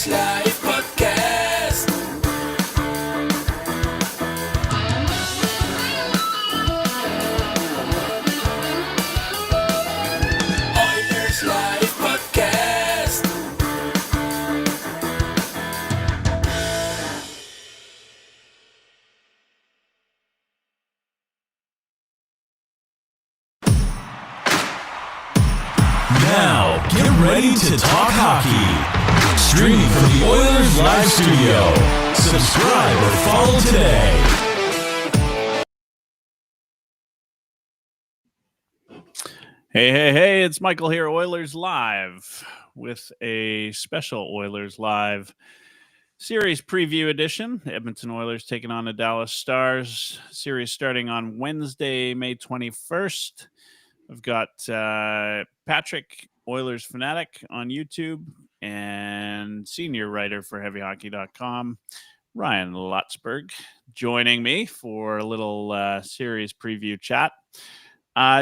Oilers Live Podcast. Oilers Live Podcast. Now, get ready to talk hockey. Streaming from the Oilers Live Studio. Subscribe or follow today. Hey, it's Michael here, Oilers Live, with a special Oilers Live series preview edition. Edmonton Oilers taking on the Dallas Stars. Series starting on Wednesday, May 21st. I've got Patrick, Oilers Fanatic on YouTube, and senior writer for HeavyHockey.com, Ryan Lutzberg, joining me for a little series preview chat.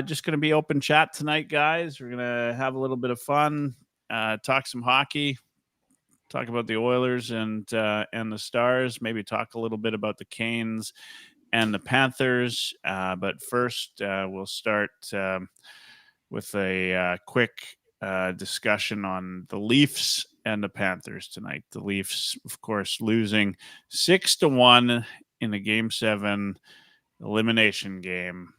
Just going to be open chat tonight, guys. We're going to have a little bit of fun, talk some hockey, talk about the Oilers and the Stars, maybe talk a little bit about the Canes and the Panthers. But first, we'll start with a quick discussion on the Leafs and the Panthers tonight. The Leafs, of course, losing 6-1 in a Game 7 elimination game.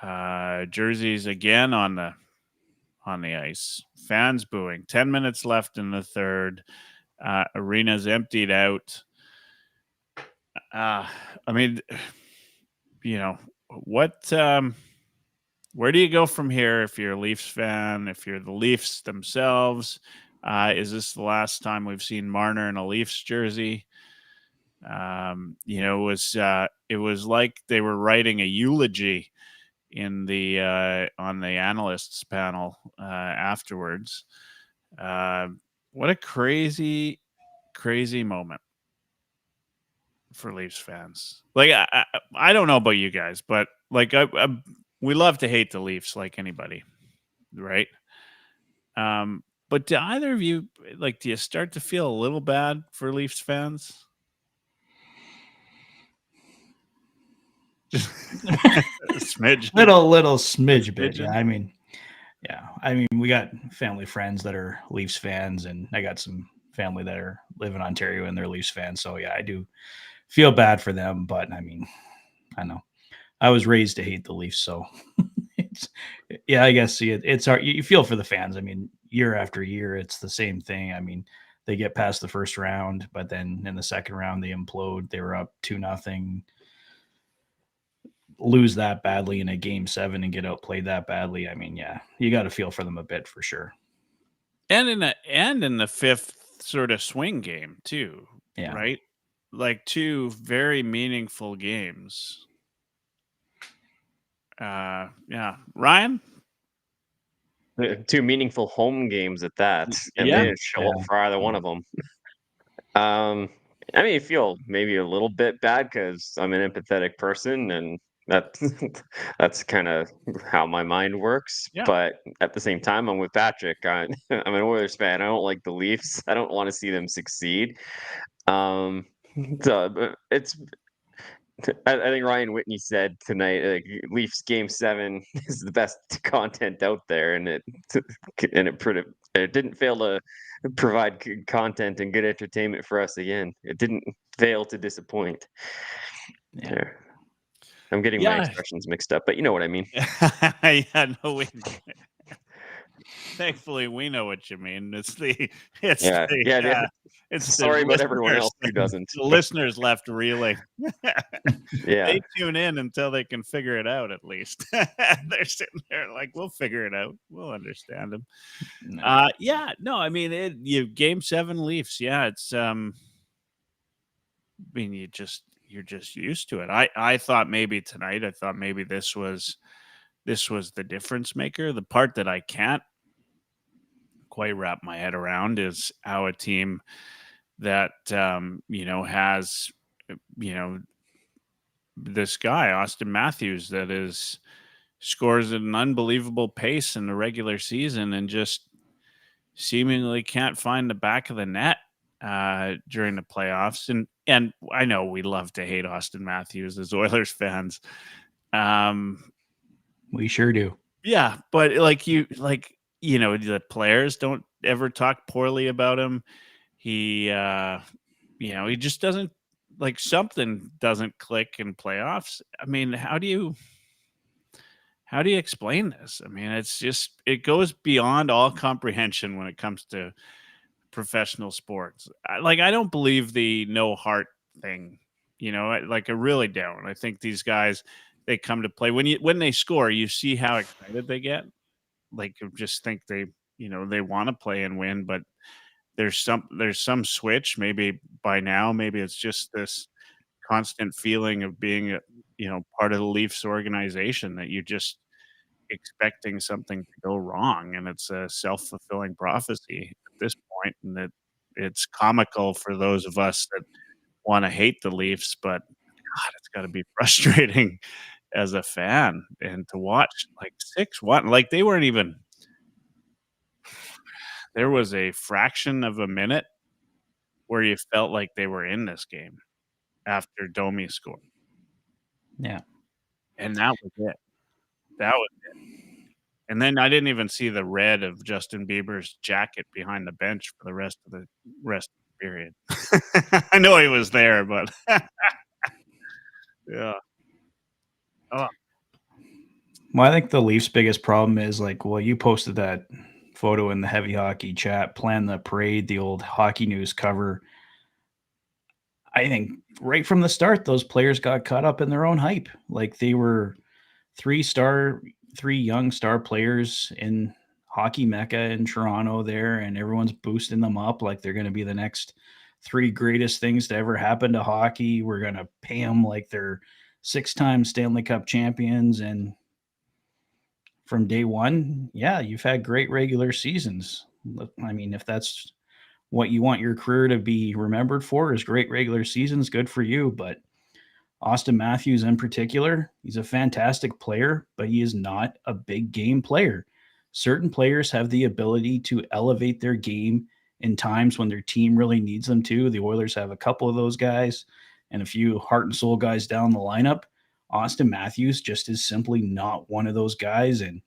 Jerseys again on the ice. Fans booing. 10 minutes left in the third. Arena's emptied out. I mean, what? Where do you go from here if you're a Leafs fan? If you're the Leafs themselves, is this the last time we've seen Marner in a Leafs jersey? It was like they were writing a eulogy in the on the analysts panel afterwards. What a crazy moment for Leafs fans. Like I don't know about you guys, but like we love to hate the Leafs like anybody, right? But do either of you, like, do you start to feel a little bad for Leafs fans? Smidge. little smidge bit. Yeah, I mean, we got family friends that are Leafs fans, and I got some family that live in Ontario and they're Leafs fans. So yeah, I do feel bad for them, but I mean, I know I was raised to hate the Leafs, so I guess it's hard. You feel for the fans. I mean, year after year, it's the same thing. I mean, they get past the first round, but then in the second round they implode. They were up 2-0. Lose that badly in a Game 7 and get outplayed that badly. I mean, yeah, you got to feel for them a bit for sure. And in the fifth sort of swing game too, Yeah. Right? Like two very meaningful games. Ryan? Two meaningful home games at that, and they didn't show up for either one of them. I mean, I feel maybe a little bit bad because I'm an empathetic person, and that's kind of how my mind works. Yeah. But at the same time, I'm with Patrick. I'm an Oilers fan. I don't like the Leafs. I don't want to see them succeed. So it's. I think Ryan Whitney said tonight, Leafs Game 7 is the best content out there, and it didn't fail to provide good content and good entertainment for us again. It didn't fail to disappoint. Yeah. I'm getting my expressions mixed up, but you know what I mean. Thankfully, we know what you mean. Sorry about everyone else who doesn't. The listeners left reeling. Yeah, they tune in until they can figure it out. At least they're sitting there like, "We'll figure it out. We'll understand them." No. I mean, Game 7 Leafs. Yeah, it's. I mean, you're just used to it. I thought maybe tonight. I thought maybe this was the difference maker. The part that I can't quite wrap my head around is how a team that has this guy Austin Matthews that scores at an unbelievable pace in the regular season and just seemingly can't find the back of the net during the playoffs. And I know we love to hate Austin Matthews as Oilers fans. We sure do. Yeah, but the players don't ever talk poorly about him. He he just doesn't, something doesn't click in playoffs. I mean, how do you explain this? I mean, it goes beyond all comprehension when it comes to professional sports. I don't believe the no heart thing. I really don't. I think these guys, they come to play when they score, you see how excited they get. You just think they want to play and win, but there's some switch. Maybe by now, maybe it's just this constant feeling of being part of the Leafs organization, that you just expecting something to go wrong, and it's a self-fulfilling prophecy at this point, and that it's comical for those of us that want to hate the Leafs, but God, it's got to be frustrating as a fan and to watch 6-1. They weren't even, there was a fraction of a minute where you felt like they were in this game after Domi scored. Yeah. And that was it. That was it. And then I didn't even see the red of Justin Bieber's jacket behind the bench for the rest of the period. I know he was there, but yeah. Oh. Well, I think the Leafs' biggest problem is you posted that photo in the Heavy Hockey chat, plan the parade, the old Hockey News cover. I think right from the start, those players got caught up in their own hype. They were three young star players in hockey mecca in Toronto there, and everyone's boosting them up like they're going to be the next 3 greatest things to ever happen to hockey. We're going to pay them like they're 6-time Stanley Cup champions. And from day one, yeah, you've had great regular seasons. I mean, if that's what you want your career to be remembered for, is great regular seasons, good for you. But Austin Matthews in particular, he's a fantastic player, but he is not a big game player. Certain players have the ability to elevate their game in times when their team really needs them to. The Oilers have a couple of those guys and a few heart and soul guys down the lineup. Austin Matthews just is simply not one of those guys. And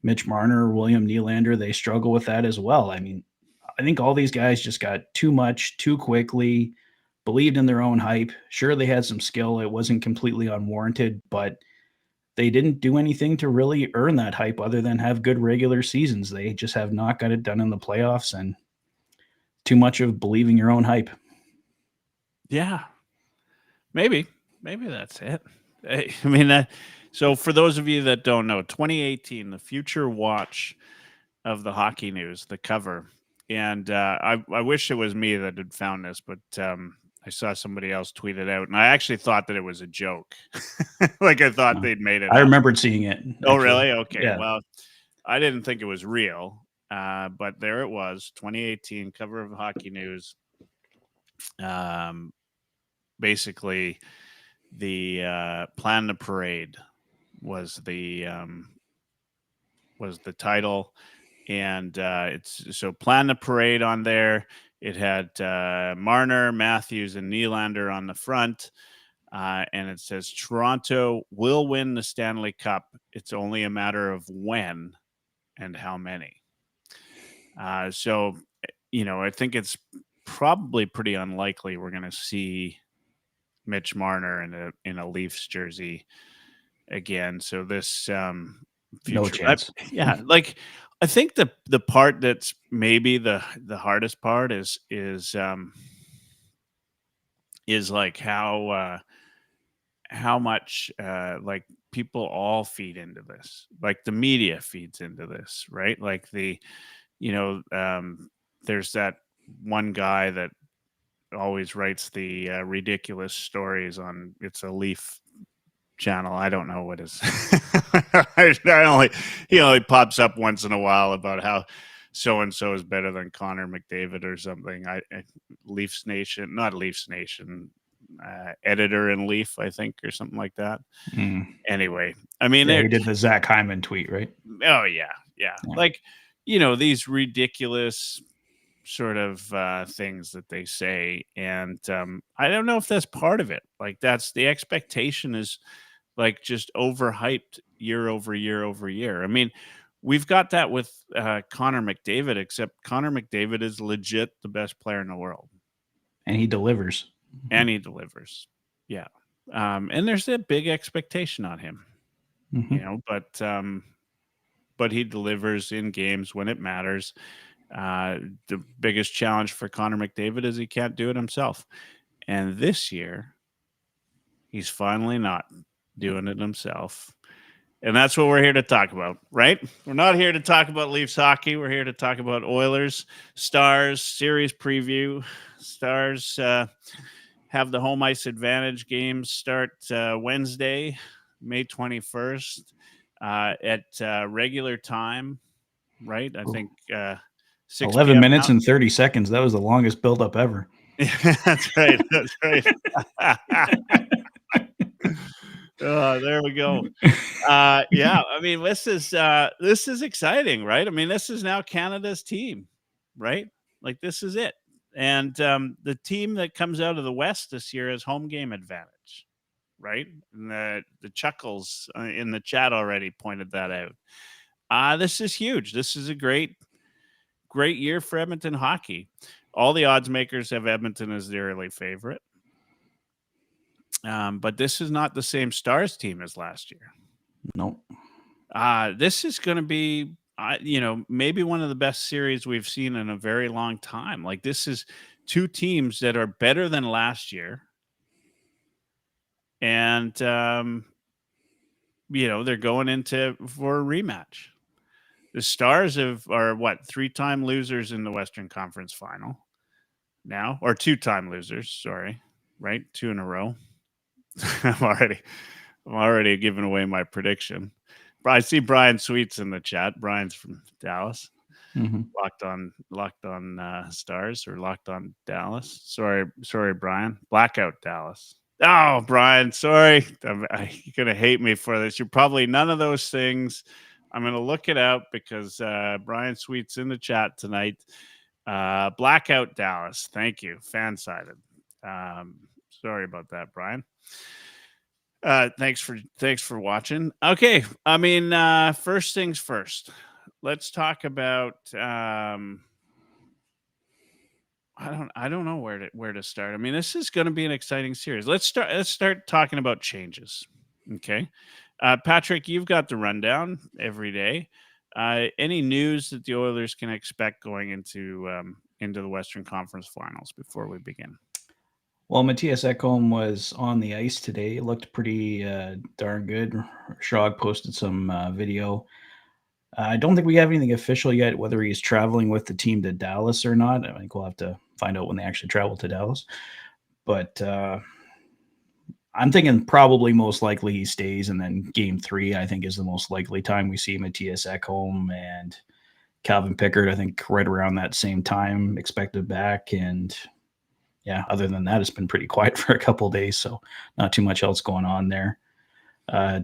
Mitch Marner, William Nylander, they struggle with that as well. I mean, I think all these guys just got too much too quickly, believed in their own hype. Sure, they had some skill. It wasn't completely unwarranted, but they didn't do anything to really earn that hype other than have good regular seasons. They just have not got it done in the playoffs, and too much of believing your own hype. Yeah, maybe that's it. I mean, so for those of you that don't know, 2018, the Future Watch of the Hockey News, the cover. And I wish it was me that had found this, but I saw somebody else tweet it out, and I actually thought that it was a joke. I thought they'd made it I up. remembered seeing it. Oh, really? Okay. Yeah. Well, I didn't think it was real, but there it was, 2018, cover of Hockey News. Basically, the Plan the Parade was the title. And it's so Plan the Parade on there. It had Marner, Matthews, and Nylander on the front. And it says, Toronto will win the Stanley Cup. It's only a matter of when and how many. So, I think it's probably pretty unlikely we're going to see Mitch Marner in a Leafs jersey again. So this future, no chance. I think the part that's maybe the hardest part is how much people all feed into this, the media feeds into this, right? There's that one guy that always writes the ridiculous stories on It's a Leaf channel. I don't know what is. He only pops up once in a while about how so and so is better than Connor McDavid or something. Leafs Nation, not Leafs Nation, editor in Leaf, I think, or something like that. Anyway, I mean, he did the Zach Hyman tweet, right? Oh yeah. These ridiculous sort of things that they say, and I don't know if that's part of it. Like that's the expectation is like just overhyped year over year over year. I mean, we've got that with Connor McDavid, except Connor McDavid is legit the best player in the world, And he delivers. and he delivers. Yeah, and there's a big expectation on him, Mhm. you know, but he delivers in games when it matters. The biggest challenge for Connor McDavid is he can't do it himself. And this year, he's finally not doing it himself. And that's what we're here to talk about, right? We're not here to talk about Leafs hockey. We're here to talk about Oilers, Stars, series preview. Stars have the home ice advantage. Games start Wednesday, May 21st at regular time, right? I think 6 11 p.m. minutes and 30 seconds. That was the longest buildup ever. That's right. That's right. There we go. Yeah, I mean, this is exciting, right? I mean, this is now Canada's team, right? Like this is it. And the team that comes out of the West this year has home game advantage, right? And the chuckles in the chat already pointed that out. This is huge. This is a great year for Edmonton hockey. All the odds makers have Edmonton as their early favorite. But this is not the same Stars team as last year. Nope. This is going to be, maybe one of the best series we've seen in a very long time. Like this is two teams that are better than last year. And, they're going into for a rematch. The Stars are what, 3-time losers in the Western Conference Final now, or 2-time losers. Sorry, right? 2 in a row. I'm already giving away my prediction. I see Brian Sweets in the chat. Brian's from Dallas. Mm-hmm. Locked on Stars or locked on Dallas. Sorry, Brian. Blackout Dallas. Oh, Brian, sorry. You're gonna hate me for this. You're probably none of those things. I'm gonna look it up because Brian Sweets in the chat tonight. Blackout Dallas. Thank you. Fan-sided. Sorry about that, Brian. Thanks for watching. Okay, I mean, first things first. Let's talk about. I don't know where to start. I mean, this is going to be an exciting series. Let's start talking about changes. Okay, Patrick, you've got the rundown every day. Any news that the Oilers can expect going into the Western Conference Finals before we begin? Well, Matthias Ekholm was on the ice today. It looked pretty darn good. Shog posted some video. I don't think we have anything official yet, whether he's traveling with the team to Dallas or not. I think we'll have to find out when they actually travel to Dallas. But I'm thinking probably most likely he stays, and then Game 3, I think, is the most likely time we see Matthias Ekholm and Calvin Pickard. I think right around that same time expected back, and yeah, other than that, it's been pretty quiet for a couple of days, so not too much else going on there.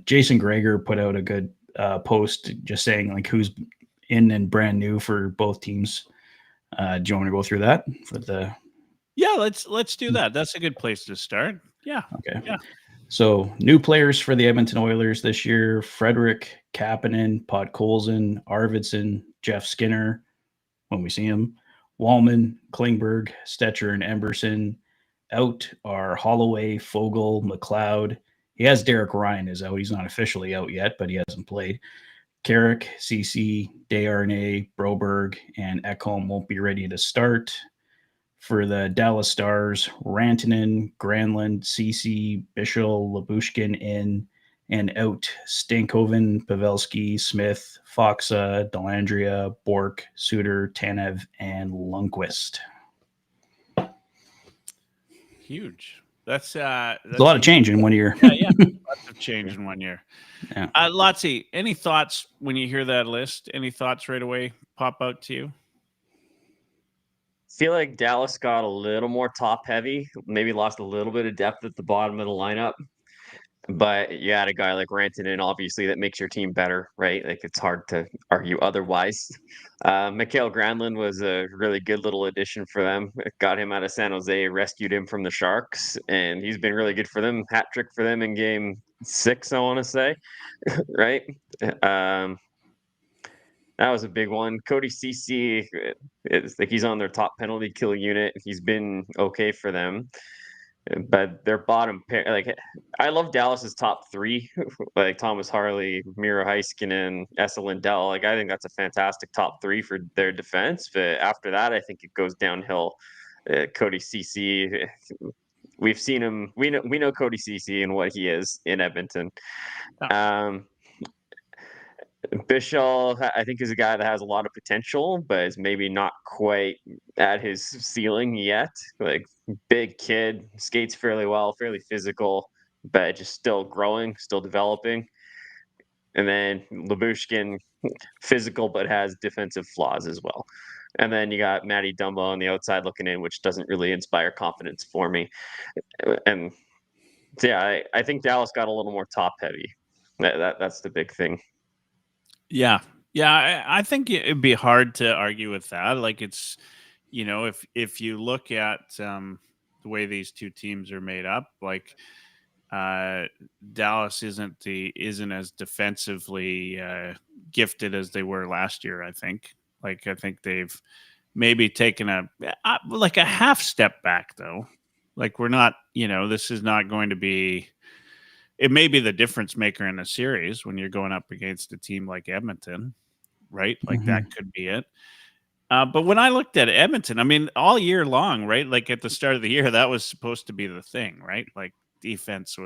Jason Greger put out a good post just saying like who's in and brand new for both teams. Do you want to go through that for the? Yeah, let's do that. That's a good place to start. Yeah. Okay. Yeah. So new players for the Edmonton Oilers this year: Frederick, Kapanen, Podkolzin, Arvidsson, Jeff Skinner, when we see him, Wallman, Klingberg, Stetcher, and Emberson. Out are Holloway, Fogle, McLeod. He has Derek Ryan is out. He's not officially out yet, but he hasn't played. Carrick, CC, Desharnais, Broberg, and Ekholm won't be ready to start. For the Dallas Stars, Rantanen, Granlund, CC, Bichel, Labushkin in, and out Stankoven, Pavelski, Smith, Foxa, Delandria, Bork, Suter, Tanev, and Lundqvist. Huge. That's a lot of change in 1 year. Yeah. Lots of change in 1 year. Yeah. Lotzie, any thoughts when you hear that list? Any thoughts right away pop out to you? Feel like Dallas got a little more top heavy, maybe lost a little bit of depth at the bottom of the lineup. But you had a guy like Rantanen, obviously, that makes your team better, right? Like it's hard to argue otherwise. Mikael Granlund was a really good little addition for them. Got him out of San Jose, rescued him from the Sharks, and he's been really good for them. Hat trick for them in Game 6, I want to say, right? Um, that was a big one. Cody Ceci, it's like he's on their top penalty kill unit. He's been okay for them. But their bottom pair, like I love Dallas's top three, like Thomas Harley, Miro Heiskanen, Esa Lindell. Like I think that's a fantastic top three for their defense. But after that, I think it goes downhill. Cody Ceci, we've seen him. We know Cody Ceci and what he is in Edmonton. Bichel, I think, is a guy that has a lot of potential, but is maybe not quite at his ceiling yet. Like big kid, skates fairly well, fairly physical, but just still growing, still developing. And then Lyubushkin, physical but has defensive flaws as well. And then you got Matty Dumba on the outside looking in, which doesn't really inspire confidence for me. And so yeah, I think Dallas got a little more top heavy. That's the big thing. Yeah. Yeah. I think it'd be hard to argue with that. Like it's, if you look at the way these two teams are made up, like Dallas isn't as defensively gifted as they were last year. I think. Like I think they've maybe taken a half step back though. Like we're not, this is not going to be. It may be the difference maker in a series when you're going up against a team like Edmonton, right? Like that could be it. But when I looked at Edmonton, I mean, all year long, right? Like at the start of the year, that was supposed to be the thing, right? Like defense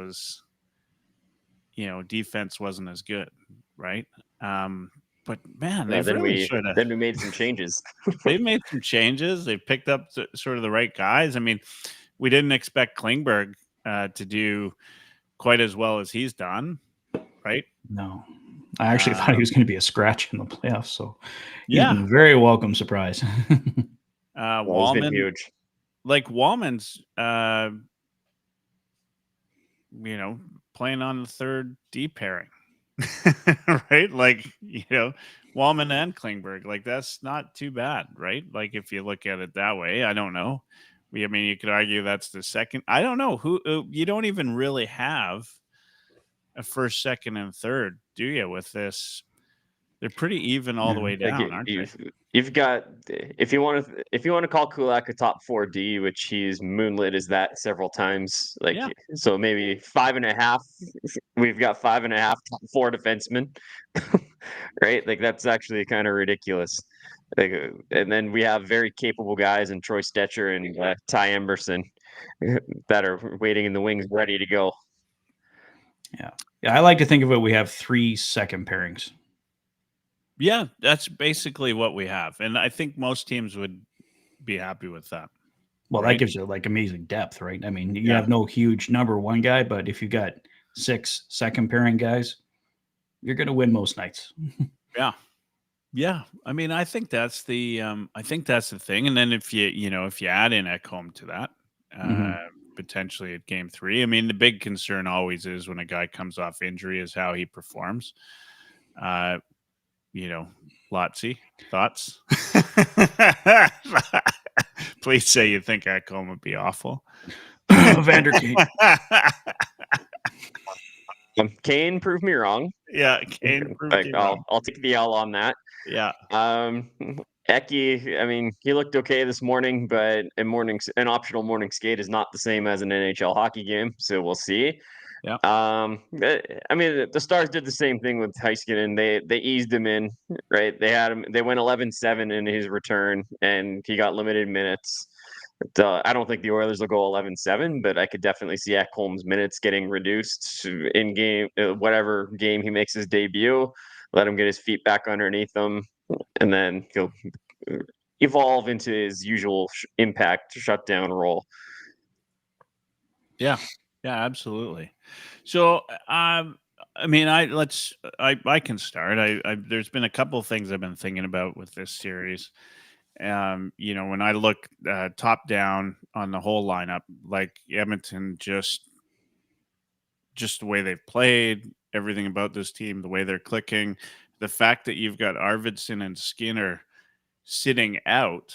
wasn't as good, right? But man, they've really should have. Then we made some changes. They've made some changes. They've picked up sort of the right guys. I mean, we didn't expect Klingberg to do quite as well as he's done, right? No, I actually thought he was going to be a scratch in the playoffs. So yeah, a very welcome surprise. Wallman's been huge. Like Wallman's, playing on the third D pairing, right? Like Wallman and Klingberg, like that's not too bad, right? Like if you look at it that way, I don't know. I mean, you could argue that's the second. I don't know who you don't even really have a first, second, and third, do you? With this, they're pretty even all the way down, aren't they? You've got if you want to call Kulak a top 4D, which he's moonlit as that several times. So maybe 5.5. We've got 5.5 top 4 defensemen, right? Like that's actually kind of ridiculous. Like, and then we have very capable guys in Troy Stetcher and Ty Emberson that are waiting in the wings, ready to go. Yeah, I like to think of it. We have 3 second pairings. Yeah, that's basically what we have, and I think most teams would be happy with that. Well, right? That gives you like amazing depth, right? I mean, you have no huge number one guy, but if you got 6 second pairing guys, you're going to win most nights. Yeah. Yeah, I mean, I think that's the thing, and then if you add in Ekholm to that, potentially at Game 3. I mean, the big concern always is when a guy comes off injury is how he performs. Lotzi, thoughts? Please say you think Ekholm would be awful. Vanderkeen. Kane proved me wrong. Yeah, Kane proved me wrong. I'll take the L on that. Yeah. Eki, I mean, he looked okay this morning, but an optional morning skate is not the same as an NHL hockey game, so we'll see. Yeah. I mean, the Stars did the same thing with Heiskanen. They eased him in, right? They had him. They went 11-7 in his return, and he got limited minutes. I don't think the Oilers will go 11-7, but I could definitely see Ekholm's minutes getting reduced in game, whatever game he makes his debut. Let him get his feet back underneath him, and then he'll evolve into his usual impact shutdown role. Yeah, absolutely. So, I mean, I can start. There's been a couple of things I've been thinking about with this series. When I look top down on the whole lineup, like Edmonton just just the way they've played, everything about this team, the way they're clicking, the fact that you've got Arvidsson and Skinner sitting out,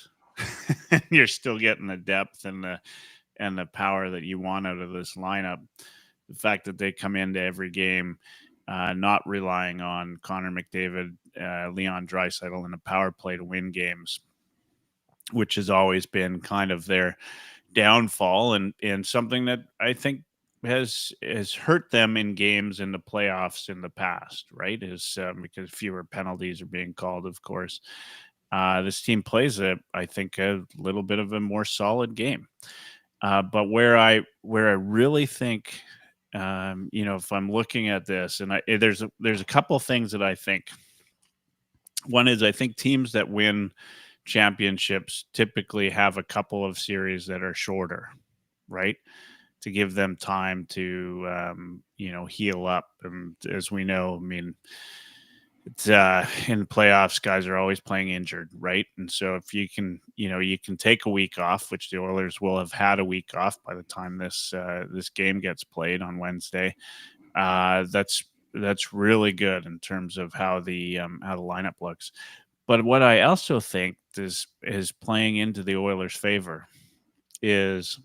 and you're still getting the depth and the power that you want out of this lineup. The fact that they come into every game, not relying on Connor McDavid, Leon Draisaitl in the power play to win games, which has always been kind of their downfall, and something that I think has hurt them in games in the playoffs in the past, right? Is because fewer penalties are being called, of course. This team plays I think a little bit of a more solid game. But where I really think, if I'm looking at this, and there's a couple things that I think. One is I think teams that win championships typically have a couple of series that are shorter, right? To give them time to, heal up. And as we know, I mean, it's in playoffs, guys are always playing injured, right? And so if you can, you can take a week off, which the Oilers will have had a week off by the time this game gets played on Wednesday. That's really good in terms of how the lineup looks. But what I also think is playing into the Oilers' favor is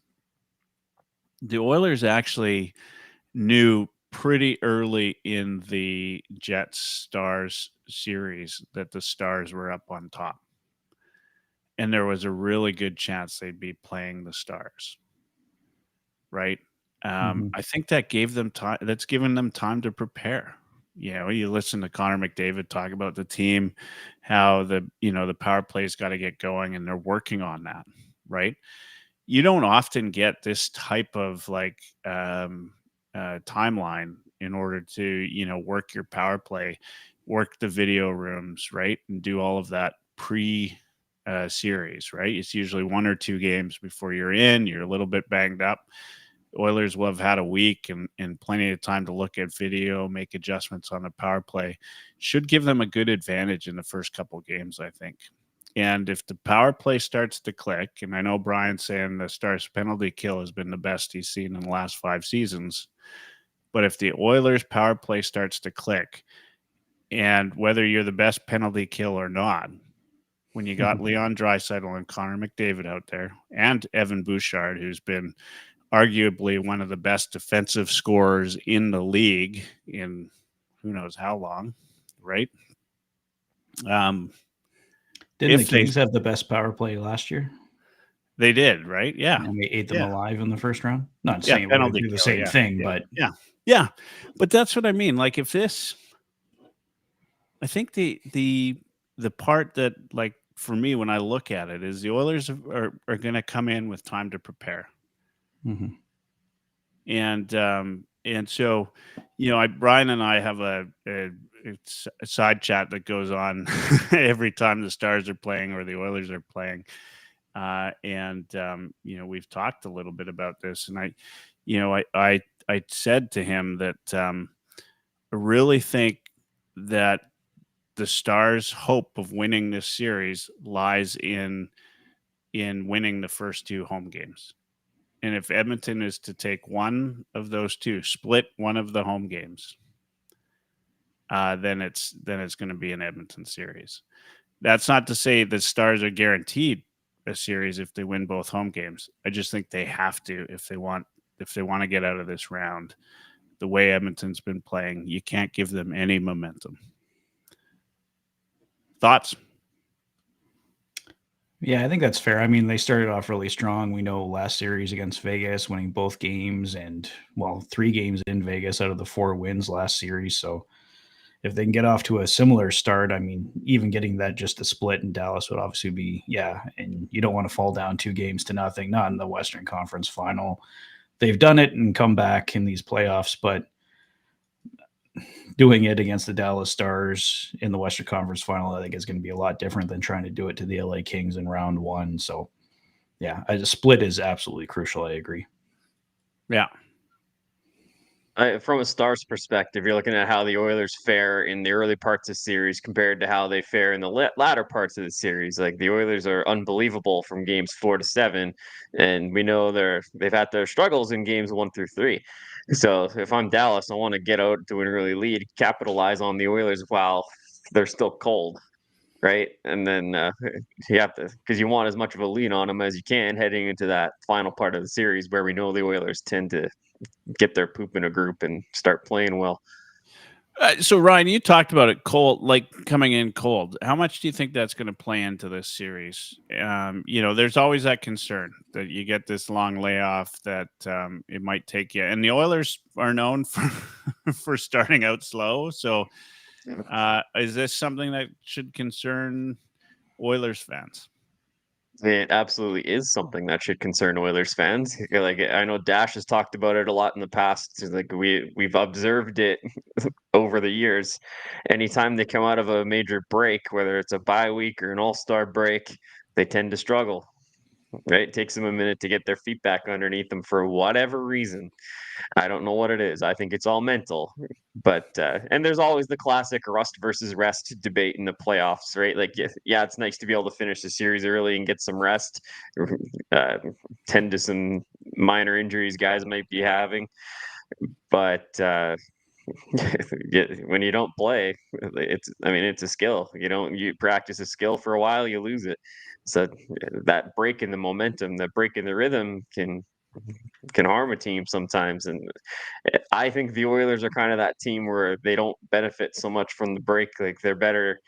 the Oilers actually knew pretty early in the Jets-Stars series that the Stars were up on top. And there was a really good chance they'd be playing the Stars, right? I think that gave them time. That's given them time to prepare. You listen to Connor McDavid talk about the team, how the power play's got to get going, and they're working on that, right? You don't often get this type of timeline in order to, work your power play, work the video rooms, right? And do all of that series, right? It's usually 1 or 2 games before you're in, you're a little bit banged up. Oilers will have had a week and plenty of time to look at video, make adjustments on the power play. Should give them a good advantage in the first couple games, I think. And if the power play starts to click, and I know Brian's saying the Stars penalty kill has been the best he's seen in the last 5 seasons, but if the Oilers power play starts to click, and whether you're the best penalty kill or not, when you got Leon Draisaitl and Connor McDavid out there, and Evan Bouchard, who's been arguably one of the best defensive scorers in the league in who knows how long, right? Didn't the Kings have the best power play last year? They did, right? Yeah. And we ate them alive in the first round. Not saying we would do the same thing, but yeah. But that's what I mean. Like if this, I think the part that, like, for me, when I look at it, is the Oilers are going to come in with time to prepare. Mm-hmm. And so, Brian and I have a side chat that goes on every time the Stars are playing or the Oilers are playing. We've talked a little bit about this, and I said to him that I really think that the Stars' hope of winning this series lies in winning the first 2 home games. And if Edmonton is to take one of those 2, split one of the home games, then it's going to be an Edmonton series. That's not to say the Stars are guaranteed a series if they win both home games. I just think they have to if they want to get out of this round. The way Edmonton's been playing, you can't give them any momentum. Thoughts? Yeah, I think that's fair. I mean, they started off really strong. We know last series against Vegas, winning both games and, 3 games in Vegas out of the 4 wins last series. So if they can get off to a similar start, I mean, even getting that just a split in Dallas would obviously be, and you don't want to fall down 2 games to nothing, not in the Western Conference Final. They've done it and come back in these playoffs, but doing it against the Dallas Stars in the Western Conference Final, I think is going to be a lot different than trying to do it to the LA Kings in round 1. So, a split is absolutely crucial. I agree. Yeah. From a Stars perspective, you're looking at how the Oilers fare in the early parts of the series compared to how they fare in the latter parts of the series. Like the Oilers are unbelievable from games 4 to 7, and we know they've had their struggles in games 1 through 3. So if I'm Dallas, I want to get out to an early lead, capitalize on the Oilers while they're still cold, right? And then you have to, because you want as much of a lead on them as you can heading into that final part of the series where we know the Oilers tend to get their poop in a group and start playing well. So Ryan, you talked about it cold, like coming in cold. How much do you think that's going to play into this series? There's always that concern that you get this long layoff that it might take you. And the Oilers are known for starting out slow. So is this something that should concern Oilers fans? It absolutely is something that should concern Oilers fans. Like I know Dash has talked about it a lot in the past. Like we've observed it over the years. Anytime they come out of a major break, whether it's a bye week or an all-star break, they tend to struggle. Right? It takes them a minute to get their feet back underneath them for whatever reason. I don't know what it is. I think it's all mental. But and there's always the classic rust versus rest debate in the playoffs, right? Like, yeah, it's nice to be able to finish the series early and get some rest, tend to some minor injuries guys might be having. But when you don't play, it's a skill. You practice a skill for a while, you lose it. So that break in the momentum, that break in the rhythm can harm a team sometimes. And I think the Oilers are kind of that team where they don't benefit so much from the break. Like they're better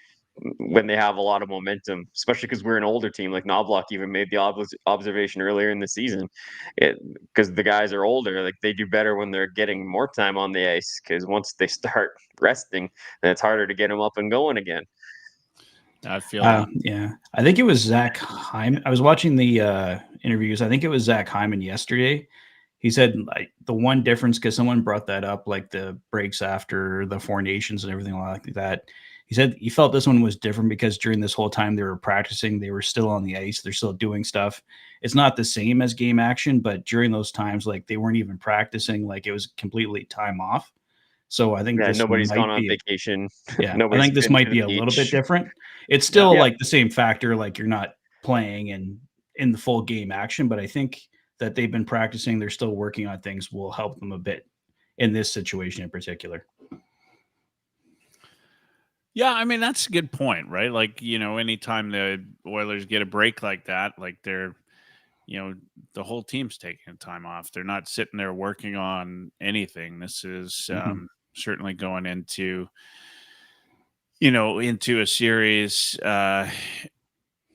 when they have a lot of momentum, especially because we're an older team. Like Knobloch even made the observation earlier in the season, because the guys are older. Like they do better when they're getting more time on the ice. Because once they start resting, then it's harder to get them up and going again. I feel that. Yeah, I think it was Zach Hyman. I was watching the interviews. I think it was Zach Hyman yesterday. He said like the one difference, because someone brought that up, like the breaks after the Four Nations and everything like that. He said he felt this one was different because during this whole time they were practicing, they were still on the ice, they're still doing stuff. It's not the same as game action, but during those times, like they weren't even practicing, like it was completely time off. So I think this nobody's gone might on be vacation. yeah, I Nobody's think this been might to be the a little bit beach. different. It's still Yeah. like the same factor, like you're not playing and in the full game action, but I think that they've been practicing, they're still working on things will help them a bit in this situation in particular. Yeah, I mean that's a good point, right? Like, anytime the Oilers get a break like that, like they're the whole team's taking time off. They're not sitting there working on anything. This is certainly going into a series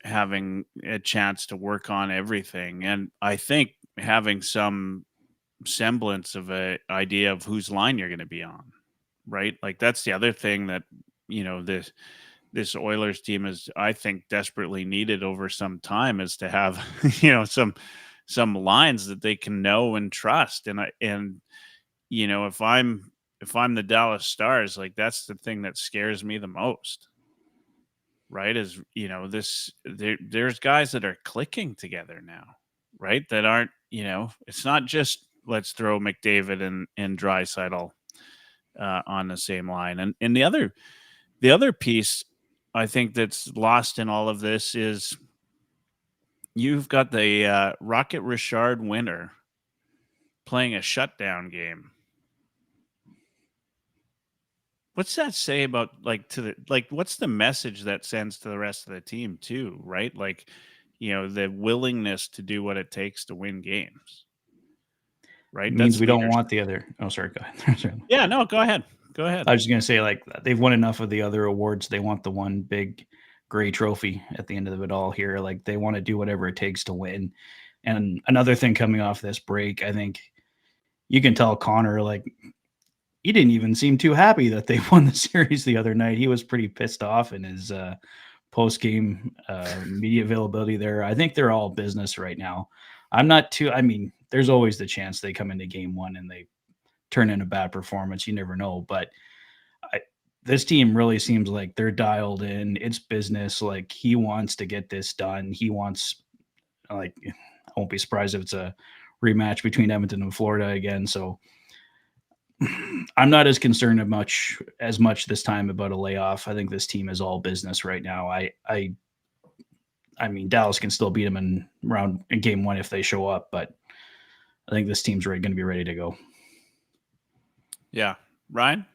having a chance to work on everything. And I think having some semblance of a idea of whose line you're going to be on, right? Like that's the other thing that, this Oilers team is, I think, desperately needed over some time, is to have, some lines that they can know and trust. And if I'm the Dallas Stars, like that's the thing that scares me the most. Right? Is there's guys that are clicking together now, right? That aren't, it's not just let's throw McDavid and Draisaitl on the same line. And the other piece I think that's lost in all of this is you've got the Rocket Richard winner playing a shutdown game. What's that say about what's the message that sends to the rest of the team too, right? Like, the willingness to do what it takes to win games. Right? It means That's we don't leadership. want the other. Oh, sorry. Go ahead. Yeah, no, go ahead. Go ahead. I was just going to say, like, they've won enough of the other awards. They want the one big gray trophy at the end of it all here. Like, they want to do whatever it takes to win. And another thing coming off this break, I think you can tell Connor, like, he didn't even seem too happy that they won the series the other night. He was pretty pissed off in his post-game media availability there. I think they're all business right now. There's always the chance they come into game one and they turn in a bad performance. You never know. But this team really seems like they're dialed in. It's business. Like, he wants to get this done. He wants, I won't be surprised if it's a rematch between Edmonton and Florida again. So I'm not as concerned as much this time about a layoff. I think this team is all business right now. I mean, Dallas can still beat them in game 1 if they show up, but I think this team's going to be ready to go. Yeah. Ryan?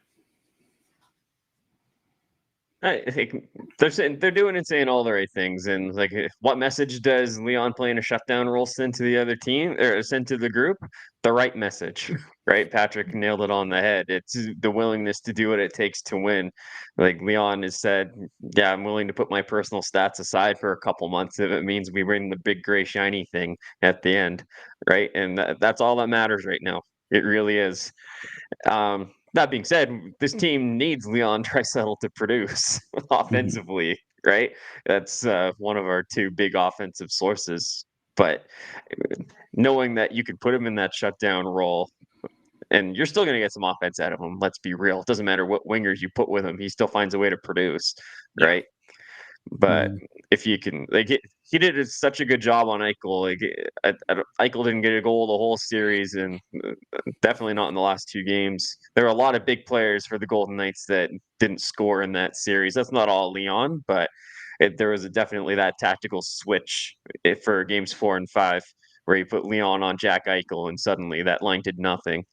I think they're doing and saying all the right things. And like, what message does Leon playing a shutdown role send to the other team or send to the group? The right message, right? Patrick nailed it on the head. It's the willingness to do what it takes to win. Like Leon has said, yeah, I'm willing to put my personal stats aside for a couple months if it means we bring the big gray shiny thing at the end, right? And that's all that matters right now. It really is. That being said, this team needs Leon Draisaitl to produce offensively, right? That's one of our 2 big offensive sources. But knowing that you could put him in that shutdown role, and you're still going to get some offense out of him. Let's be real. It doesn't matter what wingers you put with him; he still finds a way to produce, right? But if you can, like, he did such a good job on Eichel. Like, Eichel didn't get a goal the whole series, and definitely not in the last 2 games. There are a lot of big players for the Golden Knights that didn't score in that series. That's not all Leon, but there was definitely that tactical switch for games 4 and 5, where he put Leon on Jack Eichel, and suddenly that line did nothing.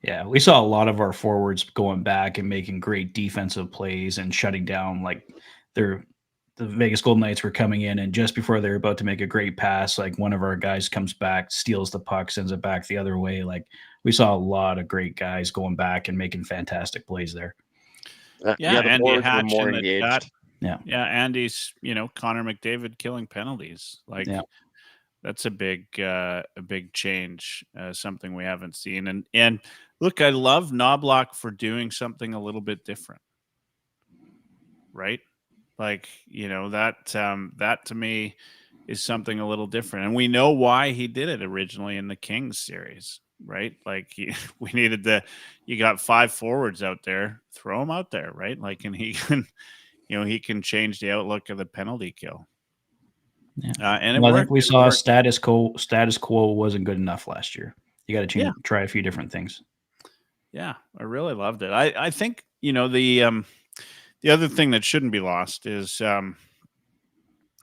Yeah, we saw a lot of our forwards going back and making great defensive plays and shutting down. Like, the Vegas Golden Knights were coming in, and just before they're about to make a great pass, like, one of our guys comes back, steals the puck, sends it back the other way. Like, we saw a lot of great guys going back and making fantastic plays there. The Andy forwards were Hatch more in the engaged. chat. Yeah. Andy's, Connor McDavid killing penalties. Like, that's a big change, something we haven't seen. And look, I love Knobloch for doing something a little bit different, right? Like, that to me is something a little different. And we know why he did it originally in the Kings series, right? Like, we needed you got 5 forwards out there, throw them out there, right? Like, and he can, he can change the outlook of the penalty kill. Yeah. And I think we saw status quo wasn't good enough last year. You got to try a few different things. Yeah, I really loved it. I think, the other thing that shouldn't be lost is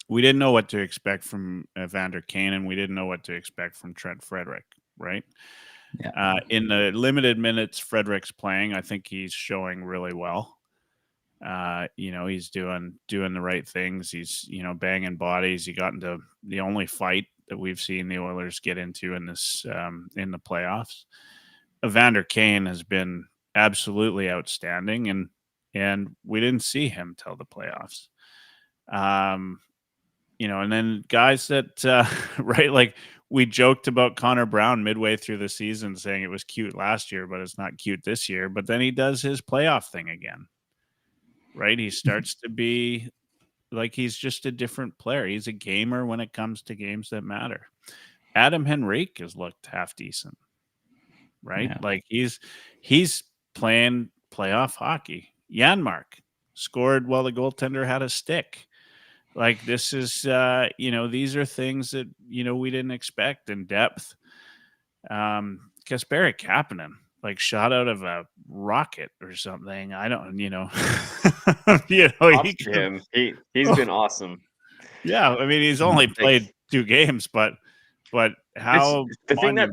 we didn't know what to expect from Evander Kane, and we didn't know what to expect from Trent Frederick, right? Yeah. In the limited minutes Frederick's playing, I think he's showing really well. He's doing the right things. He's, banging bodies. He got into the only fight that we've seen the Oilers get into in this in the playoffs. Evander Kane has been absolutely outstanding, and we didn't see him till the playoffs. And then guys that right, like, we joked about Connor Brown midway through the season saying it was cute last year, but it's not cute this year. But then he does his playoff thing again. Right? He starts to be like he's just a different player. He's a gamer when it comes to games that matter. Adam Henrique has looked half decent, right? Yeah. Like, he's playing playoff hockey. Janmark scored while the goaltender had a stick. Like, this is, these are things that, we didn't expect in depth. Kasperi Kapanen, like, shot out of a rocket or something. I don't, He's been awesome. Yeah, I mean, he's only played 2 games, but how the thing that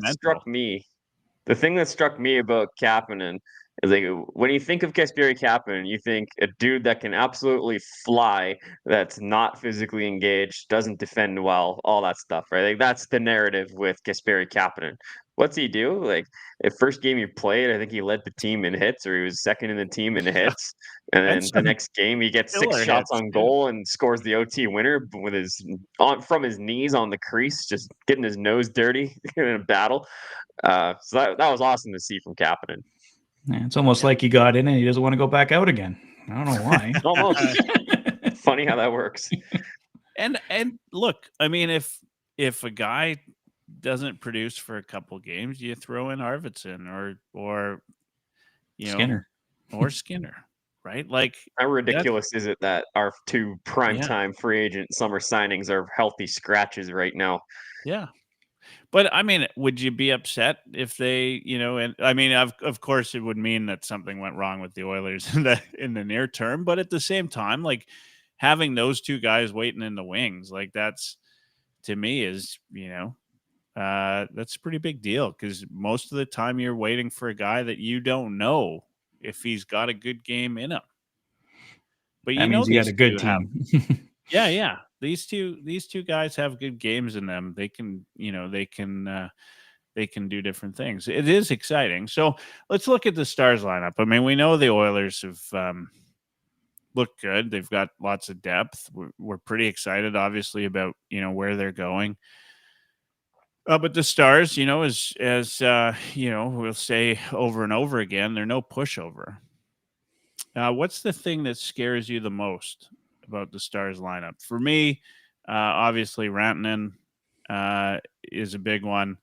struck me about Kapanen is, like, when you think of Kasperi Kapanen, you think a dude that can absolutely fly, that's not physically engaged, doesn't defend well, all that stuff, right? Like, that's the narrative with Kasperi Kapanen. What's he do? Like, the first game he played, I think he led the team in hits, or he was second in the team in hits. And then the next game, he gets 6 shots on goal and scores the OT winner with from his knees on the crease, just getting his nose dirty in a battle. So that was awesome to see from Kapanen. Yeah, it's almost like he got in and he doesn't want to go back out again. I don't know why. Almost. Funny how that works. And look, I mean, if a guy doesn't produce for a couple games, you throw in Arvidsson or Skinner. Right? Like, how ridiculous is it that our 2 primetime free agent summer signings are healthy scratches right now? Yeah. But I mean, would you be upset if they, and I mean, of course, it would mean that something went wrong with the Oilers in the near term. But at the same time, like having those two guys waiting in the wings, like that's to me is, that's a pretty big deal because most of the time you're waiting for a guy that you don't know if he's got a good game in him. But That means you got a good team. Yeah. These two guys have good games in them. They can, they can do different things. It is exciting. So let's look at the Stars lineup. I mean, we know the Oilers have looked good. They've got lots of depth. We're pretty excited, obviously, about where they're going. But the Stars, as we'll say over and over again, they're no pushover. What's the thing that scares you the most about the Stars lineup? For me, obviously Rantanen is a big one,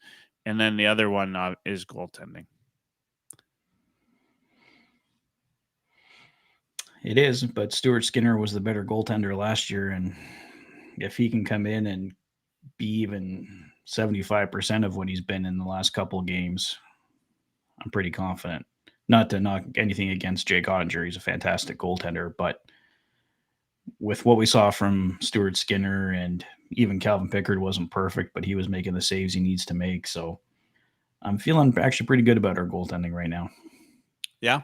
and then the other one is goaltending. It is, but Stuart Skinner was the better goaltender last year, and if he can come in and be even 75% of what he's been in the last couple of games, I'm pretty confident. Not to knock anything against Jake Ottinger. He's a fantastic goaltender, but with what we saw from Stuart Skinner, and even Calvin Pickard wasn't perfect, but he was making the saves he needs to make. So I'm feeling actually pretty good about our goaltending right now. Yeah.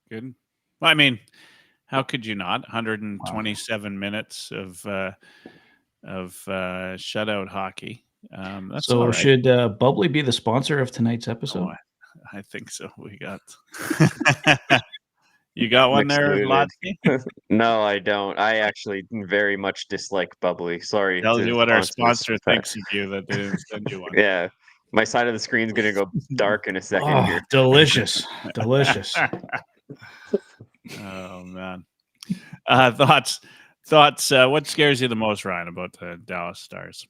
Good. Well, I mean, how could you not? 127 minutes of shutout hockey. That's so all right. Should Bubbly be the sponsor of tonight's episode? I think so. We got you got one there, Lotsky? No, I don't. I actually very much dislike Bubbly. Sorry. Tells to you what our sponsors, sponsor but- thinks of you that they didn't send you one. Yeah. My side of the screen's going to go dark in a second here. Delicious. Oh man. Thoughts. What scares you the most, Ryan, about the Dallas Stars?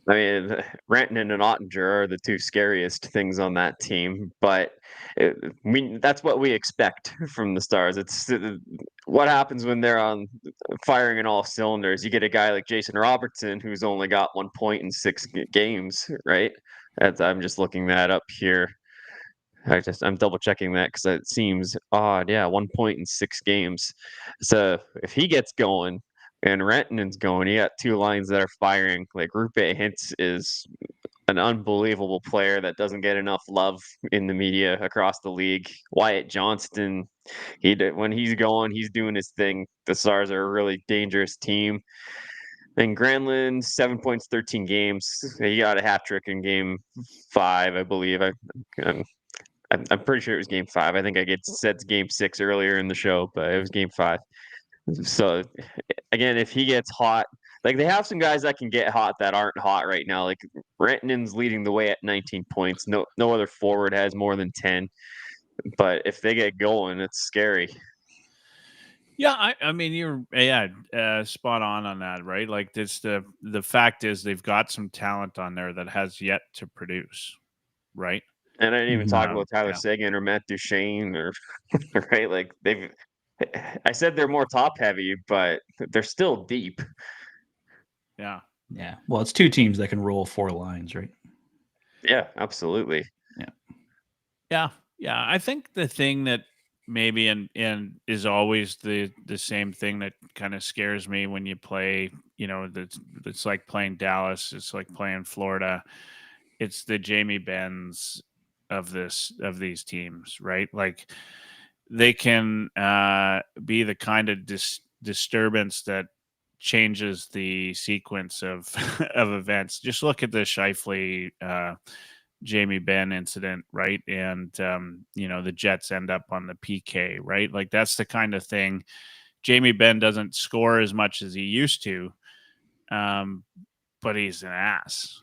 I mean, Rantanen and Ottinger are the two scariest things on that team, but that's what we expect from the Stars. It's what happens when they're on firing in all cylinders. You get a guy like Jason Robertson who's only got 1 point in 6 games, right? I'm just looking that up here. I'm double checking that because it seems odd. Yeah, 1 point in 6 games. So if he gets going and Rantanen's going, you got two lines that are firing. Like Roope Hintz is an unbelievable player that doesn't get enough love in the media across the league. Wyatt Johnston, when he's going, he's doing his thing. The Stars are a really dangerous team. And Granlund, 7 points, 13 games. He got a hat trick in game 5, I believe. I'm pretty sure it was game 5. I think I said game 6 earlier in the show, but it was game 5. So again, if he gets hot, like they have some guys that can get hot that aren't hot right now. Like Rantanen's leading the way at 19 points. No other forward has more than 10. But if they get going, it's scary. Yeah, I mean you're spot on that, right? Like this the fact is they've got some talent on there that has yet to produce, right? And I didn't even talk about Tyler Yeah. Seguin or Matt Duchene or right. Like I said they're more top heavy, but they're still deep. Yeah. Well, it's two teams that can roll 4 lines, right? Yeah, absolutely. Yeah. I think the thing that maybe and is always the same thing that kind of scares me when you play, it's like playing Dallas, it's like playing Florida. It's the Jaime Bens of these teams, right? Like they can be the kind of disturbance that changes the sequence of of events. Just look at the Scheifele Jaime Ben incident, right? And the Jets end up on the PK, right? Like that's the kind of thing. Jaime Ben doesn't score as much as he used to, but he's an ass,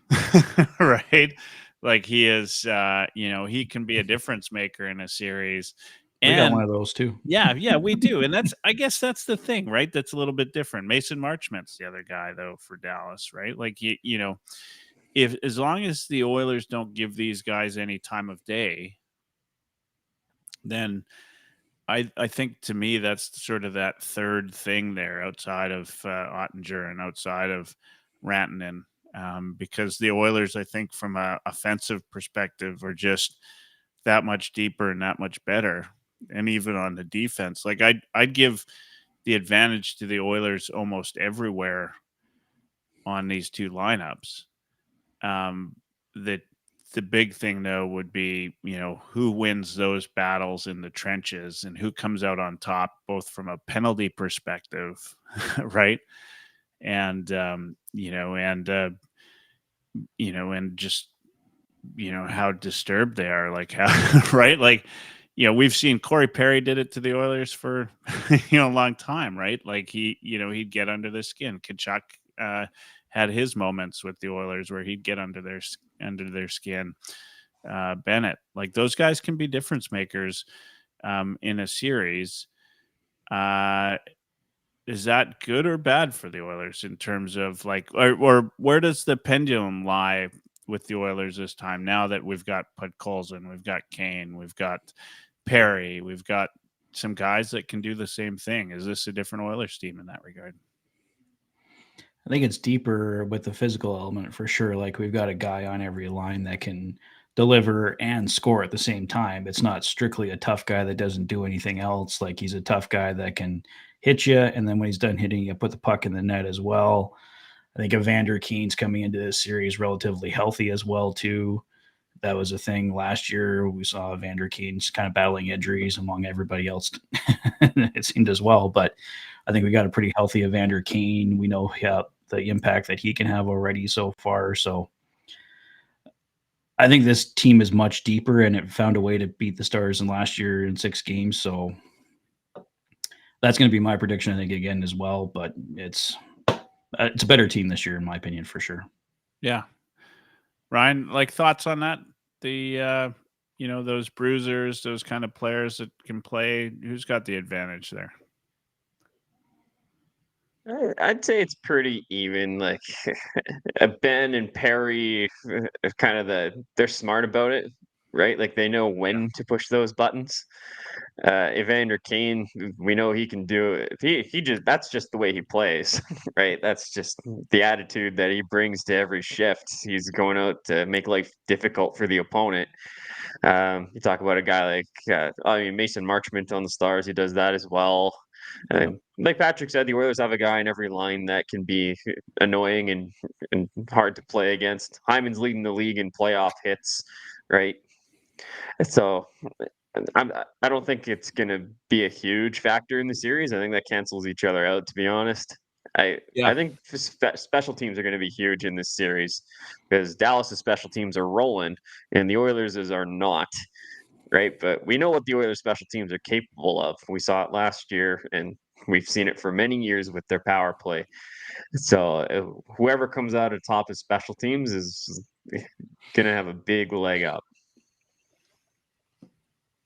right? Like he is, he can be a difference maker in a series. We got one of those too. Yeah, we do. And I guess that's the thing, right? That's a little bit different. Mason Marchment's the other guy though for Dallas, right? Like if as long as the Oilers don't give these guys any time of day, then I think to me that's sort of that third thing there outside of Ottinger and outside of Rantanen. because the Oilers, I think, from a offensive perspective, are just that much deeper and that much better. And even on the defense, like I'd give the advantage to the Oilers almost everywhere on these two lineups. That the big thing though would be, who wins those battles in the trenches and who comes out on top, both from a penalty perspective, right? And and just how disturbed they are, like how right, like we've seen Corey Perry did it to the Oilers for a long time, right? Like he'd get under the skin. Kachuk had his moments with the Oilers where he'd get under their skin. Bennett, like those guys can be difference makers in a series. Is that good or bad for the Oilers in terms of like, or where does the pendulum lie with the Oilers this time? Now that we've got Podkolzin, we've got Kane, we've got Perry, we've got some guys that can do the same thing. Is this a different Oilers team in that regard? I think it's deeper with the physical element for sure. Like we've got a guy on every line that can deliver and score at the same time. It's not strictly a tough guy that doesn't do anything else. Like he's a tough guy that can hit you, and then when he's done hitting you, put the puck in the net as well. I think Evander Kane's coming into this series relatively healthy as well too. That was a thing last year. We saw Evander Kane's kind of battling injuries among everybody else, it seemed as well. But I think we got a pretty healthy Evander Kane. We know the impact that he can have already so far. So I think this team is much deeper, and it found a way to beat the Stars in last year in 6 games. So that's going to be my prediction, I think, again as well. But it's a better team this year, in my opinion, for sure. Yeah. Ryan, like thoughts on that? The those bruisers, those kind of players that can play, who's got the advantage there? I'd say it's pretty even. Like Ben and Perry, kind of they're smart about it, right? Like they know when to push those buttons. Evander Kane, we know he can do it. He just that's just the way he plays, right? That's just the attitude that he brings to every shift. He's going out to make life difficult for the opponent. You talk about a guy like Mason Marchment on the Stars. He does that as well. And like Patrick said, the Oilers have a guy in every line that can be annoying and hard to play against. Hyman's leading the league in playoff hits, right? So I don't think it's going to be a huge factor in the series. I think that cancels each other out, to be honest. I think special teams are going to be huge in this series because Dallas's special teams are rolling and the Oilers' are not. Right. But we know what the Oilers special teams are capable of. We saw it last year and we've seen it for many years with their power play. So whoever comes out at top of special teams is going to have a big leg up.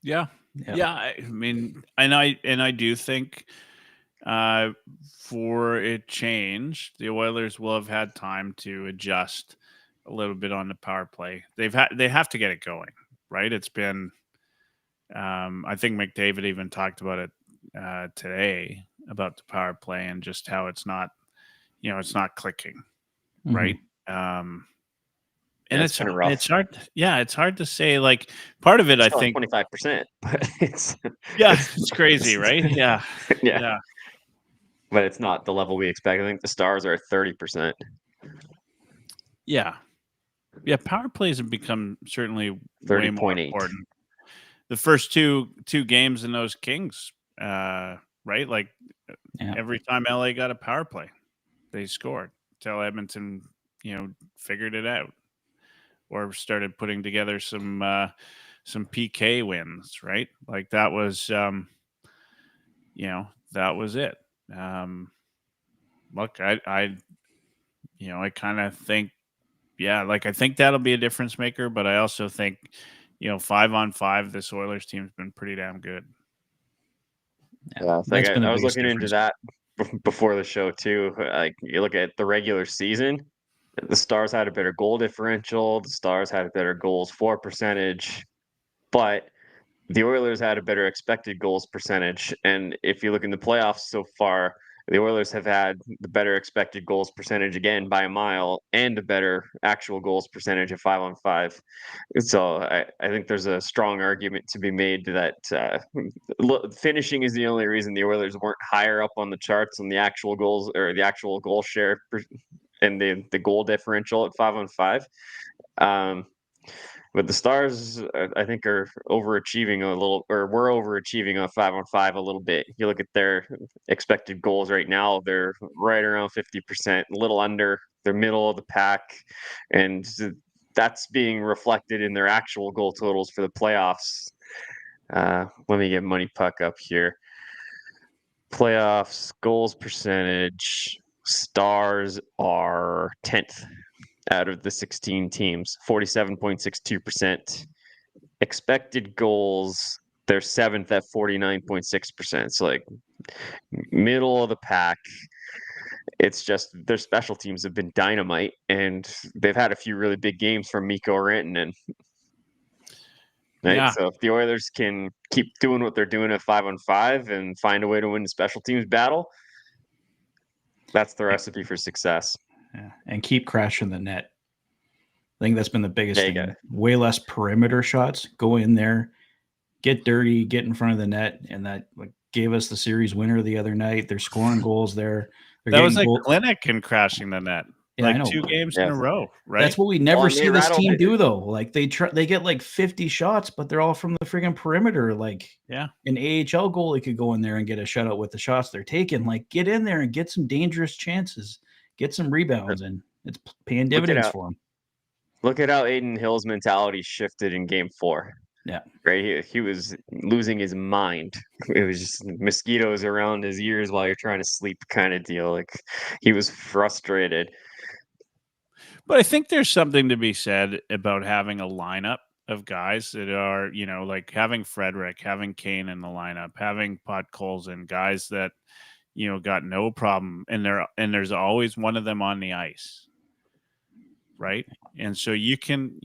Yeah. I mean, and I do think for a change, the Oilers will have had time to adjust a little bit on the power play. They have to get it going, right? It's been I think McDavid even talked about it today about the power play and just how it's not clicking, right? And it's hard. Yeah, it's hard to say. Like part of it, I think 25%, but it's it's crazy, right? Yeah. But it's not the level we expect. I think the Stars are 30%. Yeah. Power plays have become certainly 30.8. way more important. The first two games in those Kings, right? Like every time LA got a power play, they scored till Edmonton, figured it out or started putting together some PK wins, right? Like that was, that was it. Look, I kind of think, I think that'll be a difference maker, but I also think, 5-on-5, this Oilers team's been pretty damn good. Yeah, I was looking into that before the show too. Like you look at the regular season, the Stars had a better goal differential. The Stars had a better goals for percentage, but the Oilers had a better expected goals percentage. And if you look in the playoffs so far, the Oilers have had the better expected goals percentage again by a mile and a better actual goals percentage of 5-on-5. So I think there's a strong argument to be made that finishing is the only reason the Oilers weren't higher up on the charts on the actual goals or the actual goal share and the goal differential at 5-on-5. But the Stars, I think, are overachieving a little, or we're overachieving on 5-on-5 a little bit. You look at their expected goals right now; they're right around 50%, a little under. They're middle of the pack, and that's being reflected in their actual goal totals for the playoffs. Let me get Money Puck up here. Playoffs goals percentage. Stars are 10th out of the 16 teams, 47.62%. Expected goals, they're 7th at 49.6%. So like middle of the pack. It's just their special teams have been dynamite, and they've had a few really big games from Mikko Rantanen. Right. Yeah. So if the Oilers can keep doing what they're doing at 5-on-5 and find a way to win the special teams battle, that's the recipe for success. Yeah. And keep crashing the net. I think that's been the biggest Yeah, you thing. got it. Way less perimeter shots. Go in there, get dirty, get in front of the net, and that gave us the series winner the other night. They're scoring goals there. That was a clinic in crashing the net. Yeah, I like know. 2 games in a row, right? That's what we never see this team it. do, though. Like they get like 50 shots, but they're all from the friggin' perimeter. Like Yeah. an AHL goalie could go in there and get a shutout with the shots they're taking. Like get in there and get some dangerous chances, get some rebounds, and it's paying dividends for them. Look at how Aiden Hill's mentality shifted in Game 4. Yeah. Right. He was losing his mind. It was just mosquitoes around his ears while you're trying to sleep kind of deal. Like he was frustrated. But I think there's something to be said about having a lineup of guys that are, like having Frederick, having Kane in the lineup, having Podkolzin, guys that, got no problem. And there's always one of them on the ice. Right. And so you can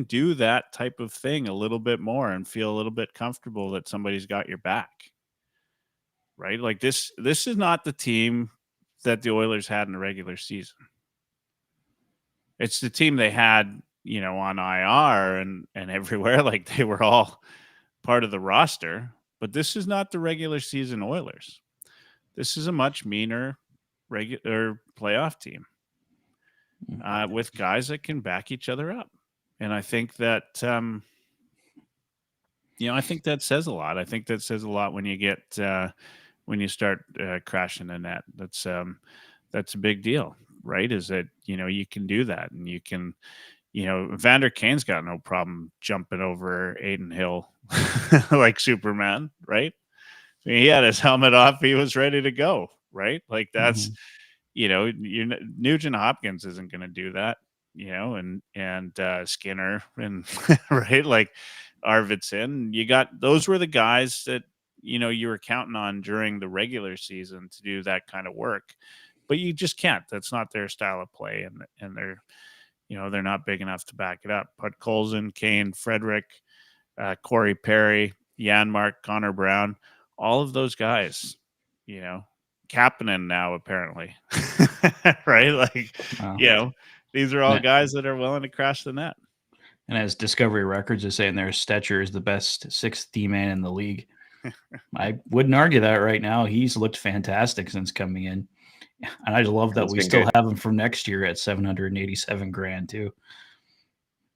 do that type of thing a little bit more and feel a little bit comfortable that somebody's got your back. Right. Like this is not the team that the Oilers had in the regular season. It's the team they had, on IR and everywhere. Like they were all part of the roster, but this is not the regular season Oilers. This is a much meaner regular playoff team. With guys that can back each other up. And I think that, I think that says a lot. I think that says a lot when you get, when you start crashing the net. That's a big deal, right? Is that, you can do that, and you can, Vander Kane's got no problem jumping over Aiden Hill like Superman, right? I mean, he had his helmet off. He was ready to go, right? Like that's, Nugent Hopkins isn't going to do that, and Skinner and right, like Arvidsson. Those were the guys that you were counting on during the regular season to do that kind of work, but you just can't. That's not their style of play, and they're they're not big enough to back it up. But Colson, Kane, Frederick, Corey Perry, Janmark, Connor Brown, all of those guys, Kapanen now apparently, right? Like, Wow. These are all guys that are willing to crash the net. And as Discovery Records is saying, there, Stetcher is the best 6th D-man in the league. I wouldn't argue that right now. He's looked fantastic since coming in. And I just love that we still have him for next year at $787,000 too.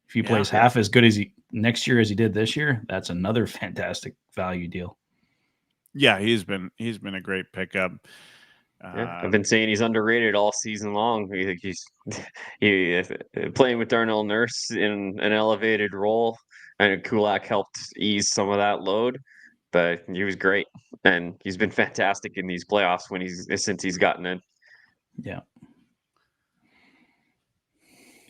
If he plays half as good as next year as he did this year, that's another fantastic value deal. Yeah, he's been a great pickup. I've been saying he's underrated all season long. He's playing with Darnell Nurse in an elevated role, and Kulak helped ease some of that load. But he was great, and he's been fantastic in these playoffs since he's gotten in. Yeah.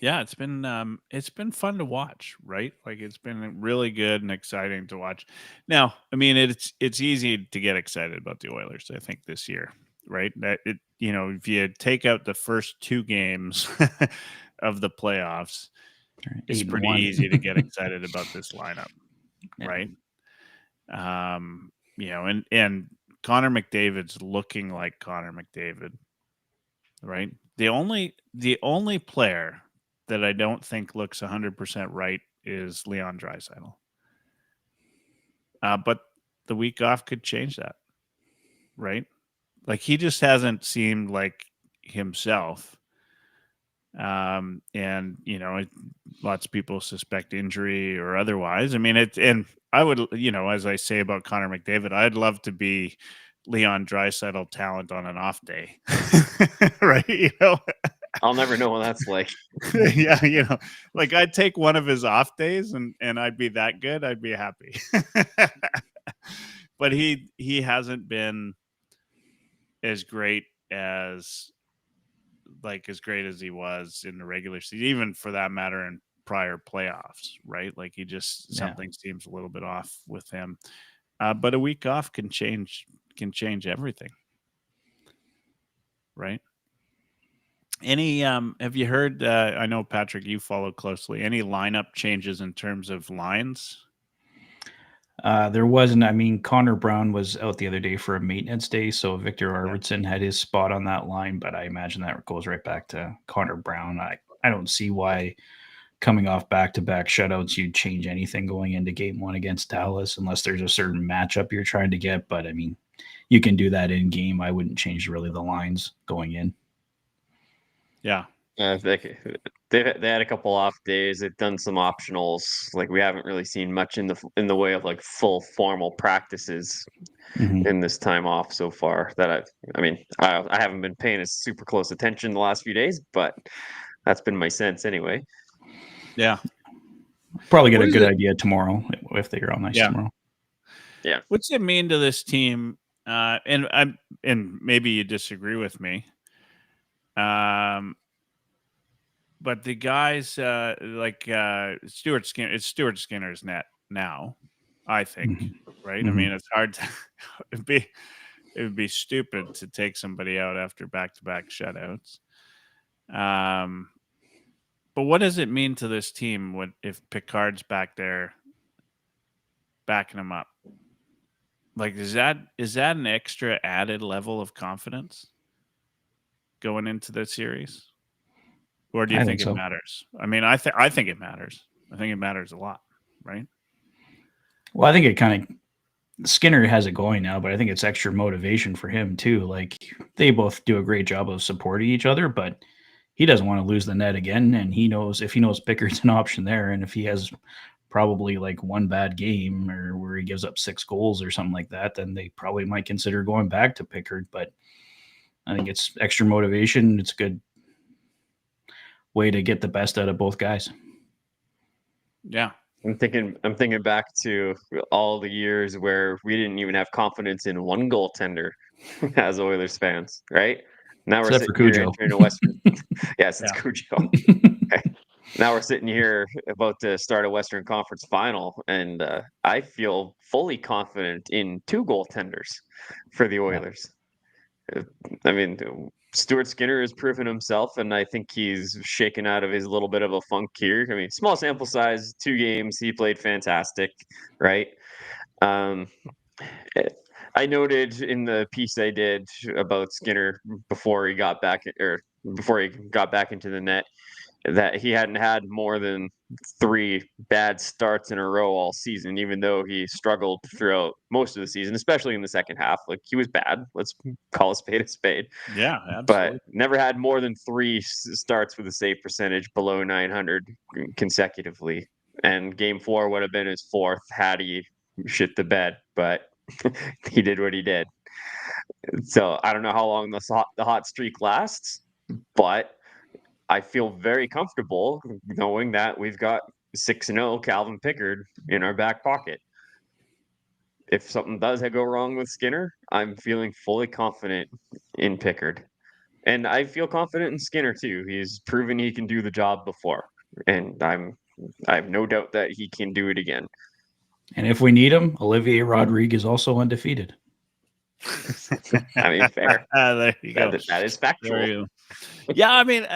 Yeah, it's been fun to watch, right? Like it's been really good and exciting to watch. Now, I mean, it's easy to get excited about the Oilers, I think, this year, right? That if you take out the first 2 games of the playoffs, it's pretty easy to get excited about this lineup, right? And Connor McDavid's looking like Connor McDavid, right? The only player that I don't think looks 100% right is Leon Draisaitl. But the week off could change that, right? Like he just hasn't seemed like himself. And lots of people suspect injury or otherwise. I mean, and I would, as I say about Connor McDavid, I'd love to be Leon Draisaitl talent on an off day, right? I'll never know what that's like. Yeah, like I'd take one of his off days and I'd be that good. I'd be happy. But he hasn't been as great as he was in the regular season, even for that matter in prior playoffs, right? Like he just something seems a little bit off with him. But a week off can change everything, right? Any have you heard? I know Patrick, you follow closely. Any lineup changes in terms of lines? There wasn't. I mean, Connor Brown was out the other day for a maintenance day, so Victor Arvidsson had his spot on that line, but I imagine that goes right back to Connor Brown. I don't see why coming off back-to-back shutouts you'd change anything going into game one against Dallas unless there's a certain matchup you're trying to get, but I mean, you can do that in game. I wouldn't change really the lines going in. Yeah. They had a couple off days. They've done some optionals. Like we haven't really seen much in the way of like full formal practices in this time off so far. That I haven't been paying a super close attention the last few days, but that's been my sense anyway. Yeah, probably get a good idea tomorrow if they're on ice tomorrow. Yeah, what's it mean to this team? And maybe you disagree with me. But the guys like Stuart Skinner, it's Stuart Skinner's net now, I think, right? I mean, it's hard to it would be stupid to take somebody out after back-to-back shutouts. But what does it mean to this team if Picard's back there backing him up? Like, is that an extra added level of confidence going into the series? Or do you think it matters? I mean, I think it matters. I think it matters a lot, right? Well, I think it kind of Skinner has it going now, but I think it's extra motivation for him too. Like they both do a great job of supporting each other, but he doesn't want to lose the net again. And he knows Pickard's an option there, and if he has probably like one bad game or where he gives up 6 goals or something like that, then they probably might consider going back to Pickard. But I think it's extra motivation. It's a good way to get the best out of both guys. Yeah. I'm thinking back to all the years where we didn't even have confidence in one goaltender as Oilers fans, right? Now we're sitting here entering a Western. Yes, it's Cujo. Okay. Now we're sitting here about to start a Western Conference final, and I feel fully confident in 2 goaltenders for the Oilers. I mean, Stuart Skinner has proven himself, and I think he's shaken out of his little bit of a funk here. I mean, small sample size, 2 games, he played fantastic, right? I noted in the piece I did about Skinner before he got back into the net that he hadn't had more than 3 bad starts in a row all season, even though he struggled throughout most of the season, especially in the second half. Like he was bad. Let's call a spade a spade. Yeah, absolutely. But never had more than 3 starts with a save percentage below 900 consecutively. And game 4 would have been his 4th had he shit the bed, but he did what he did. So I don't know how long the hot streak lasts, but I feel very comfortable knowing that we've got 6-0 Calvin Pickard in our back pocket. If something does go wrong with Skinner, I'm feeling fully confident in Pickard. And I feel confident in Skinner too. He's proven he can do the job before. And I have no doubt that he can do it again. And if we need him, Olivier Rodrigue is also undefeated. I mean, fair. There you go. That is factual. Yeah, I mean,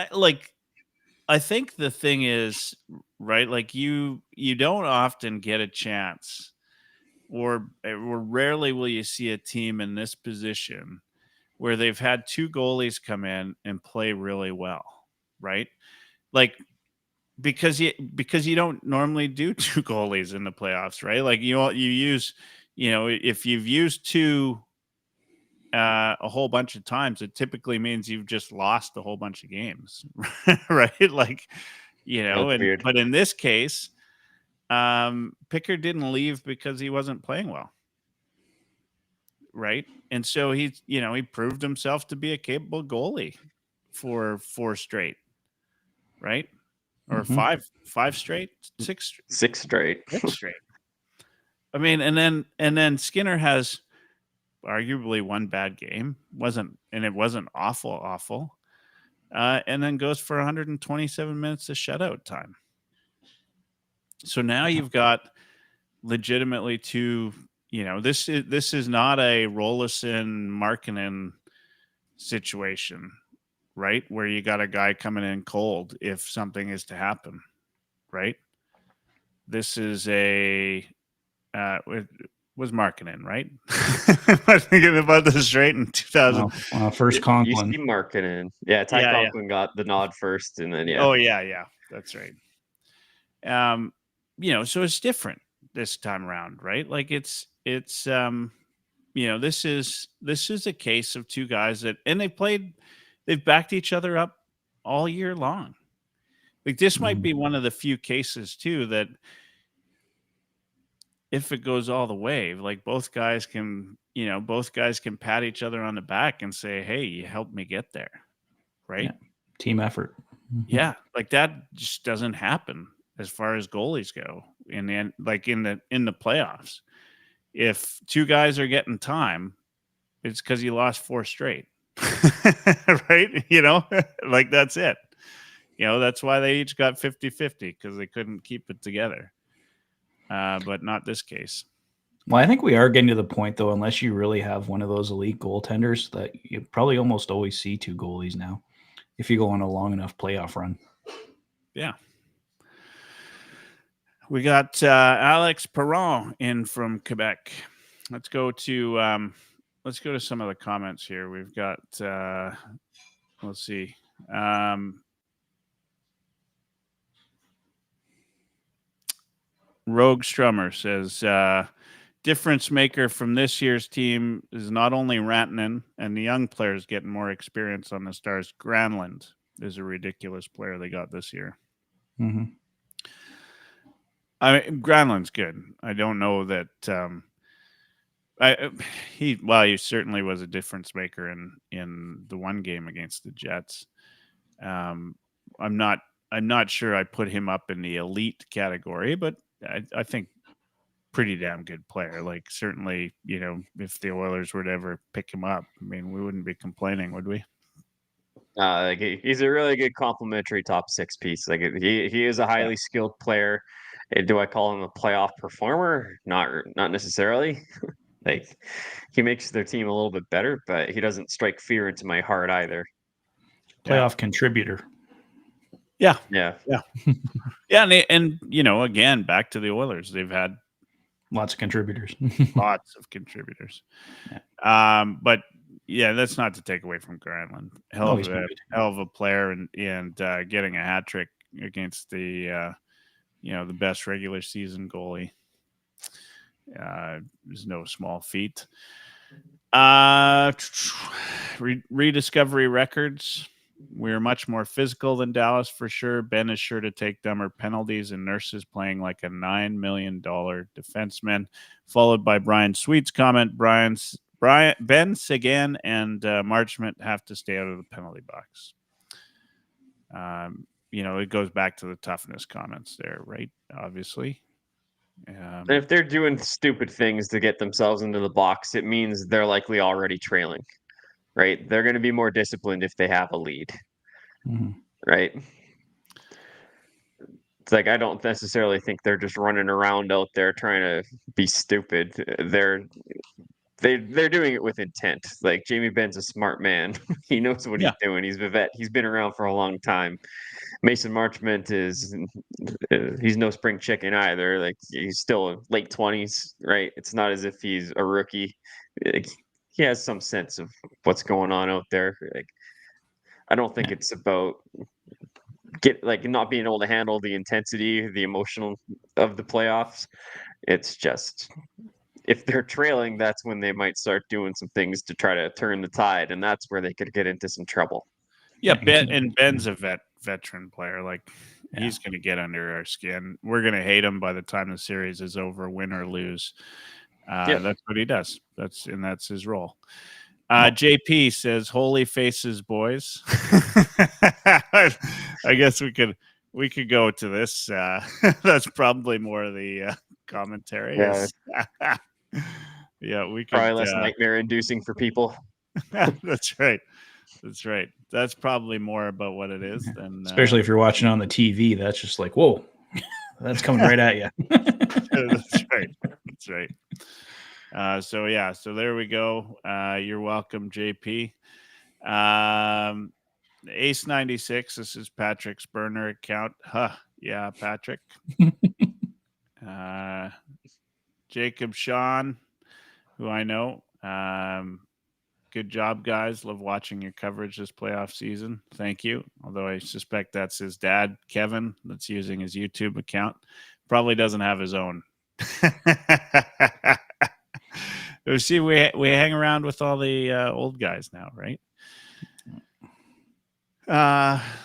I think the thing is, right, like you don't often get a chance or rarely will you see a team in this position where they've had two goalies come in and play really well, right? Like because you don't normally do two goalies in the playoffs, right? Like you use, if you've used two a whole bunch of times, it typically means you've just lost a whole bunch of games, right? Like, That's weird. but in this case, Pickard didn't leave because he wasn't playing well, right? And so he proved himself to be a capable goalie for four straight, right? Or Mhm. five straight, six Straight. straight. I mean, and then Skinner has arguably one bad game, it wasn't awful. And then goes for 127 minutes of shutout time. So now you've got legitimately two. This is not a Rolison Markkanen situation, right? Where you got a guy coming in cold if something is to happen, right? This is it was Markkanen, right? I'm thinking about this right in 2000. First You Conklin. see Markkanen. Yeah, Ty Yeah, yeah. Conklin got the nod first, and then Oh yeah, that's right. So it's different this time around, right? Like this is a case of two guys and they've backed each other up all year long. Like this might be one of the few cases too that if it goes all the way, like both guys can pat each other on the back and say, "Hey, you helped me get there." Right? Yeah. Team effort. Yeah, like that just doesn't happen as far as goalies go in the end, like in the playoffs. If two guys are getting time, it's because you lost four straight. Right? Like that's it. That's why they each got 50-50 because they couldn't keep it together. But not this case. Well, I think we are getting to the point, though, unless you really have one of those elite goaltenders, that you probably almost always see two goalies now if you go on a long enough playoff run. Yeah. We got Alex Perron in from Quebec. Let's go to some of the comments here. We've got let's see. Rogue Strummer says difference maker from this year's team is not only Rantanen and the young players getting more experience on the Stars. Granlund is a ridiculous player they got this year. Mm-hmm. I mean, Granlund's good. I don't know that he certainly was a difference maker in the one game against the Jets. I'm not sure I put him up in the elite category, but I think pretty damn good player. Like certainly, if the Oilers were to ever pick him up, I mean, we wouldn't be complaining, would we? He's a really good complimentary top six piece. Like he is a highly skilled player. Do I call him a playoff performer? Not necessarily. Like he makes their team a little bit better, but he doesn't strike fear into my heart either. Playoff contributor. Yeah. Yeah. And again, back to the Oilers, they've had lots of contributors. Lots of contributors. Yeah. But yeah, that's not to take away from Granlund. Hell of a player and getting a hat trick against the the best regular season goalie is no small feat. Rediscovery Records. We're much more physical than Dallas for sure. Ben is sure to take dumber penalties, and Nurse is playing like a $9 million defenseman. Followed by Brian Sweet's comment: Ben Sagan and Marchment have to stay out of the penalty box. It goes back to the toughness comments there, right? Obviously. And if they're doing stupid things to get themselves into the box, it means they're likely already trailing. Right? They're going to be more disciplined if they have a lead. Mm-hmm. Right? It's like I don't necessarily think they're just running around out there trying to be stupid. They're doing it with intent. Like Jaime Ben's a smart man. He knows what he's doing. He's Vivette. He's been around for a long time. Mason Marchment he's no spring chicken either. Like he's still late 20s, right? It's not as if he's a rookie. Like, he has some sense of what's going on out there. Like, I don't think it's about not being able to handle the intensity, the emotional of the playoffs. It's just if they're trailing, that's when they might start doing some things to try to turn the tide, and that's where they could get into some trouble. Yeah, Ben's a veteran player. Like he's going to get under our skin. We're going to hate him by the time the series is over, win or lose. That's what he does. That's his role. JP says, "Holy faces, boys." I guess we could go to this. That's probably more of the commentary. Yeah. Yeah, we could Probably less nightmare-inducing for people. That's right. That's probably more about what it is than especially if you're watching on the TV. That's just like, whoa, that's coming right at you. That's right. So there we go. You're welcome, JP. Ace 96. This is Patrick's burner account. Yeah, Patrick. Jacob Sean, who I know. Good job, guys. Love watching your coverage this playoff season. Thank you. Although I suspect that's his dad, Kevin, that's using his YouTube account. Probably doesn't have his own. See, we hang around with all the old guys now, right?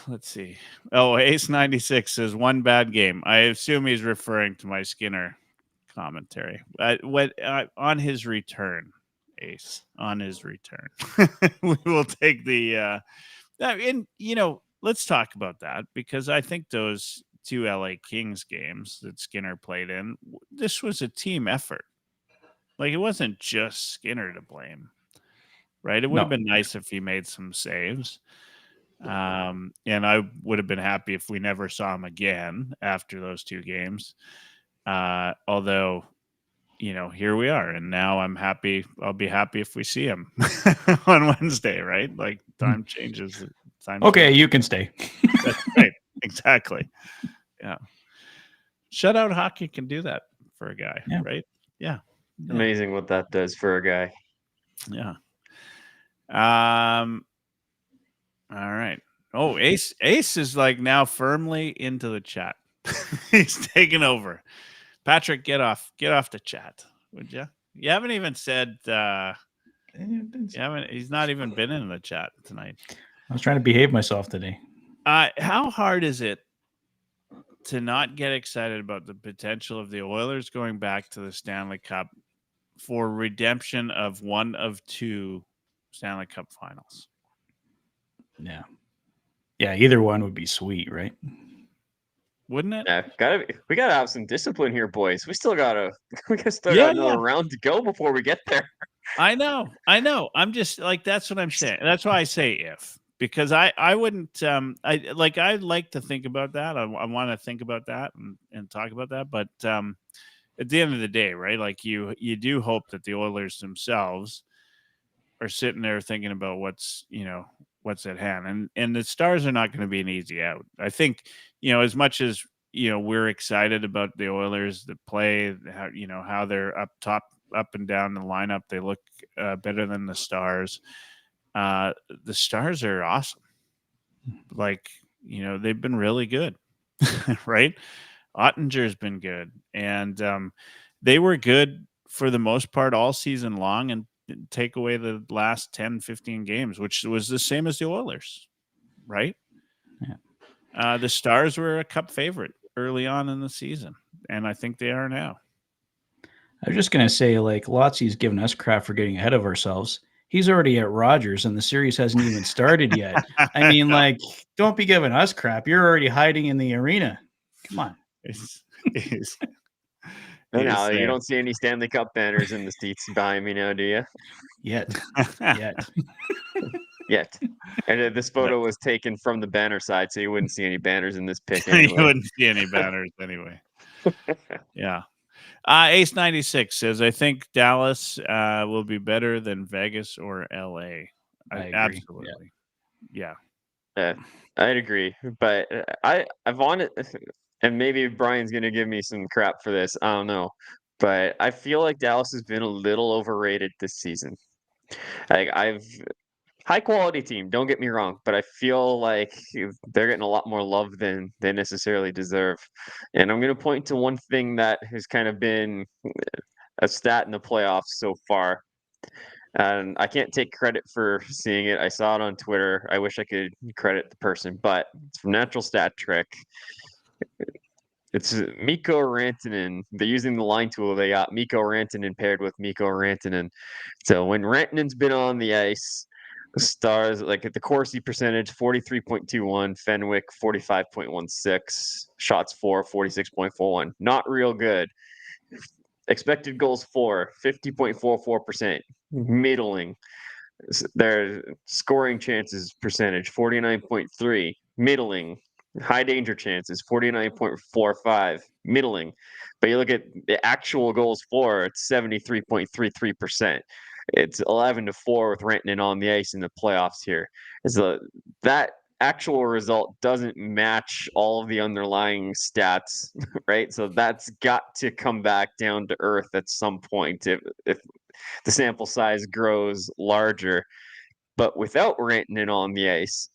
Let's see. Oh, Ace 96 says one bad game. I assume he's referring to my Skinner commentary. On his return, Ace, on his return, we will take the. Let's talk about that because I think those two LA Kings games that Skinner played in, this was a team effort. Like it wasn't just Skinner to blame, right? It would have been nice if he made some saves. And I would have been happy if we never saw him again after those two games. Although, here we are. And now I'm happy. I'll be happy if we see him on Wednesday, right? Like time changes. You can stay. That's right. Exactly. Yeah. Shutout hockey can do that for a guy, right? Yeah. Amazing what that does for a guy. Yeah. All right. Oh, Ace is like now firmly into the chat. He's taking over. Patrick, get off the chat, would you? You haven't even said he's not even been in the chat tonight. I was trying to behave myself today. How hard is it to not get excited about the potential of the Oilers going back to the Stanley Cup for redemption of one of two Stanley Cup finals? Yeah. Either one would be sweet, right? Wouldn't it? Yeah, we gotta have some discipline here, boys. We still got another round to go before we get there. I know. I'm just like, that's what I'm saying. That's why I say if, because I wouldn't, I'd like to think about that. I want to think about that and talk about that. But at the end of the day, right? Like you do hope that the Oilers themselves are sitting there thinking about what's at hand. And the Stars are not going to be an easy out. I think, as much as, we're excited about the Oilers that play, how they're up top, up and down the lineup, they look better than the Stars. The Stars are awesome. Like, they've been really good, right? Ottinger's been good. And they were good for the most part all season long and take away the last 10, 15 games, which was the same as the Oilers, right? Yeah. The Stars were a cup favorite early on in the season, and I think they are now. I was just going to say, like, Lotzie's giving us crap for getting ahead of ourselves. He's already at Rogers, and the series hasn't even started yet. I mean, like, don't be giving us crap. You're already hiding in the arena. Come on. No, you don't see any Stanley Cup banners in the seats behind me now, do you? Yet. And this photo was taken from the banner side, so you wouldn't see any banners in this pic anyway. You wouldn't see any banners anyway. Yeah. Ace 96 says, I think Dallas will be better than Vegas or LA. I agree. Absolutely. Yeah. Yeah, I'd agree, but I've wanted, and maybe Brian's gonna give me some crap for this. I don't know, but I feel like Dallas has been a little overrated this season. Like I've high quality team, don't get me wrong, but I feel like they're getting a lot more love than they necessarily deserve. And I'm gonna point to one thing that has kind of been a stat in the playoffs so far. And I can't take credit for seeing it. I saw it on Twitter. I wish I could credit the person, but it's from Natural Stat Trick. It's Mikko Rantanen. They're using the line tool. They got Mikko Rantanen paired with Mikko Rantanen. So when Rantanen's been on the ice, the Stars, like at the Corsi percentage, 43.21, Fenwick, 45.16, shots for, 46.41. Not real good. Expected goals for, 50.44%, middling. Their scoring chances percentage, 49.3, middling. High danger chances, 49.45, middling. But you look at the actual goals for, it's 73.33%. It's 11-4 with Rantanen on the ice in the playoffs here. So that actual result doesn't match all of the underlying stats, right? So that's got to come back down to earth at some point if the sample size grows larger. But without Rantanen on the ice,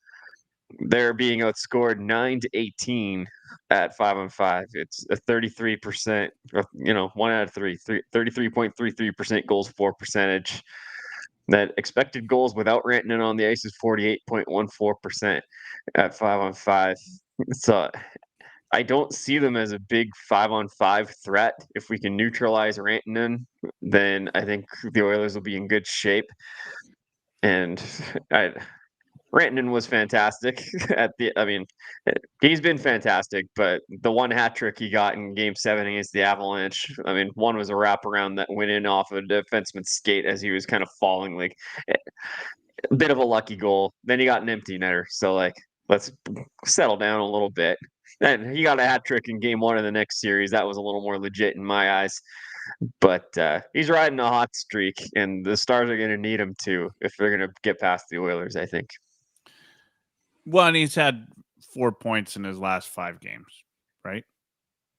they're being outscored 9-18 at 5-on-5. It's a 33%, 1 out of 33.33% goals for percentage. That expected goals without Rantanen on the ice is 48.14% at 5-on-5. So I don't see them as a big 5-on-5 threat. If we can neutralize Rantanen, then I think the Oilers will be in good shape. And Rantanen was fantastic he's been fantastic, but the one hat trick he got in game 7 against the Avalanche, one was a wraparound that went in off a defenseman's skate as he was kind of falling, like a bit of a lucky goal. Then he got an empty netter. So let's settle down a little bit. And he got a hat trick in game 1 of the next series. That was a little more legit in my eyes. But he's riding a hot streak, and the Stars are going to need him too if they're going to get past the Oilers, I think. Well, and he's had 4 points in his last 5 games, right?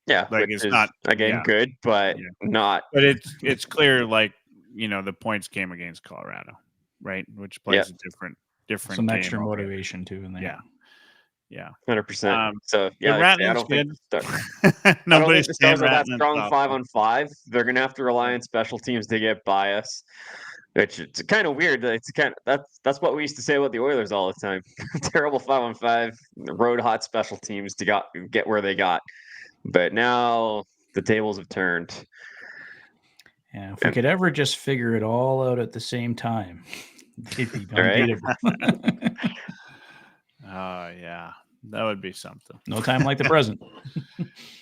Yeah, like which it's is, not again, good, but not. But it's clear, the points came against Colorado, right? Which plays a different some game extra motivation too in there. Yeah, 100%. So yeah, Rantanen's I don't think Nobody's the Stars are that Rantanen's strong off. 5-on-5. They're gonna have to rely on special teams to get by us, which it's kind of weird. That's what we used to say about the Oilers all the time. Terrible 5-on-5, road hot special teams to get where they got. But now the tables have turned. Yeah, if we could ever just figure it all out at the same time, they'd be Right? unbeatable. Yeah, that would be something. No time like the present.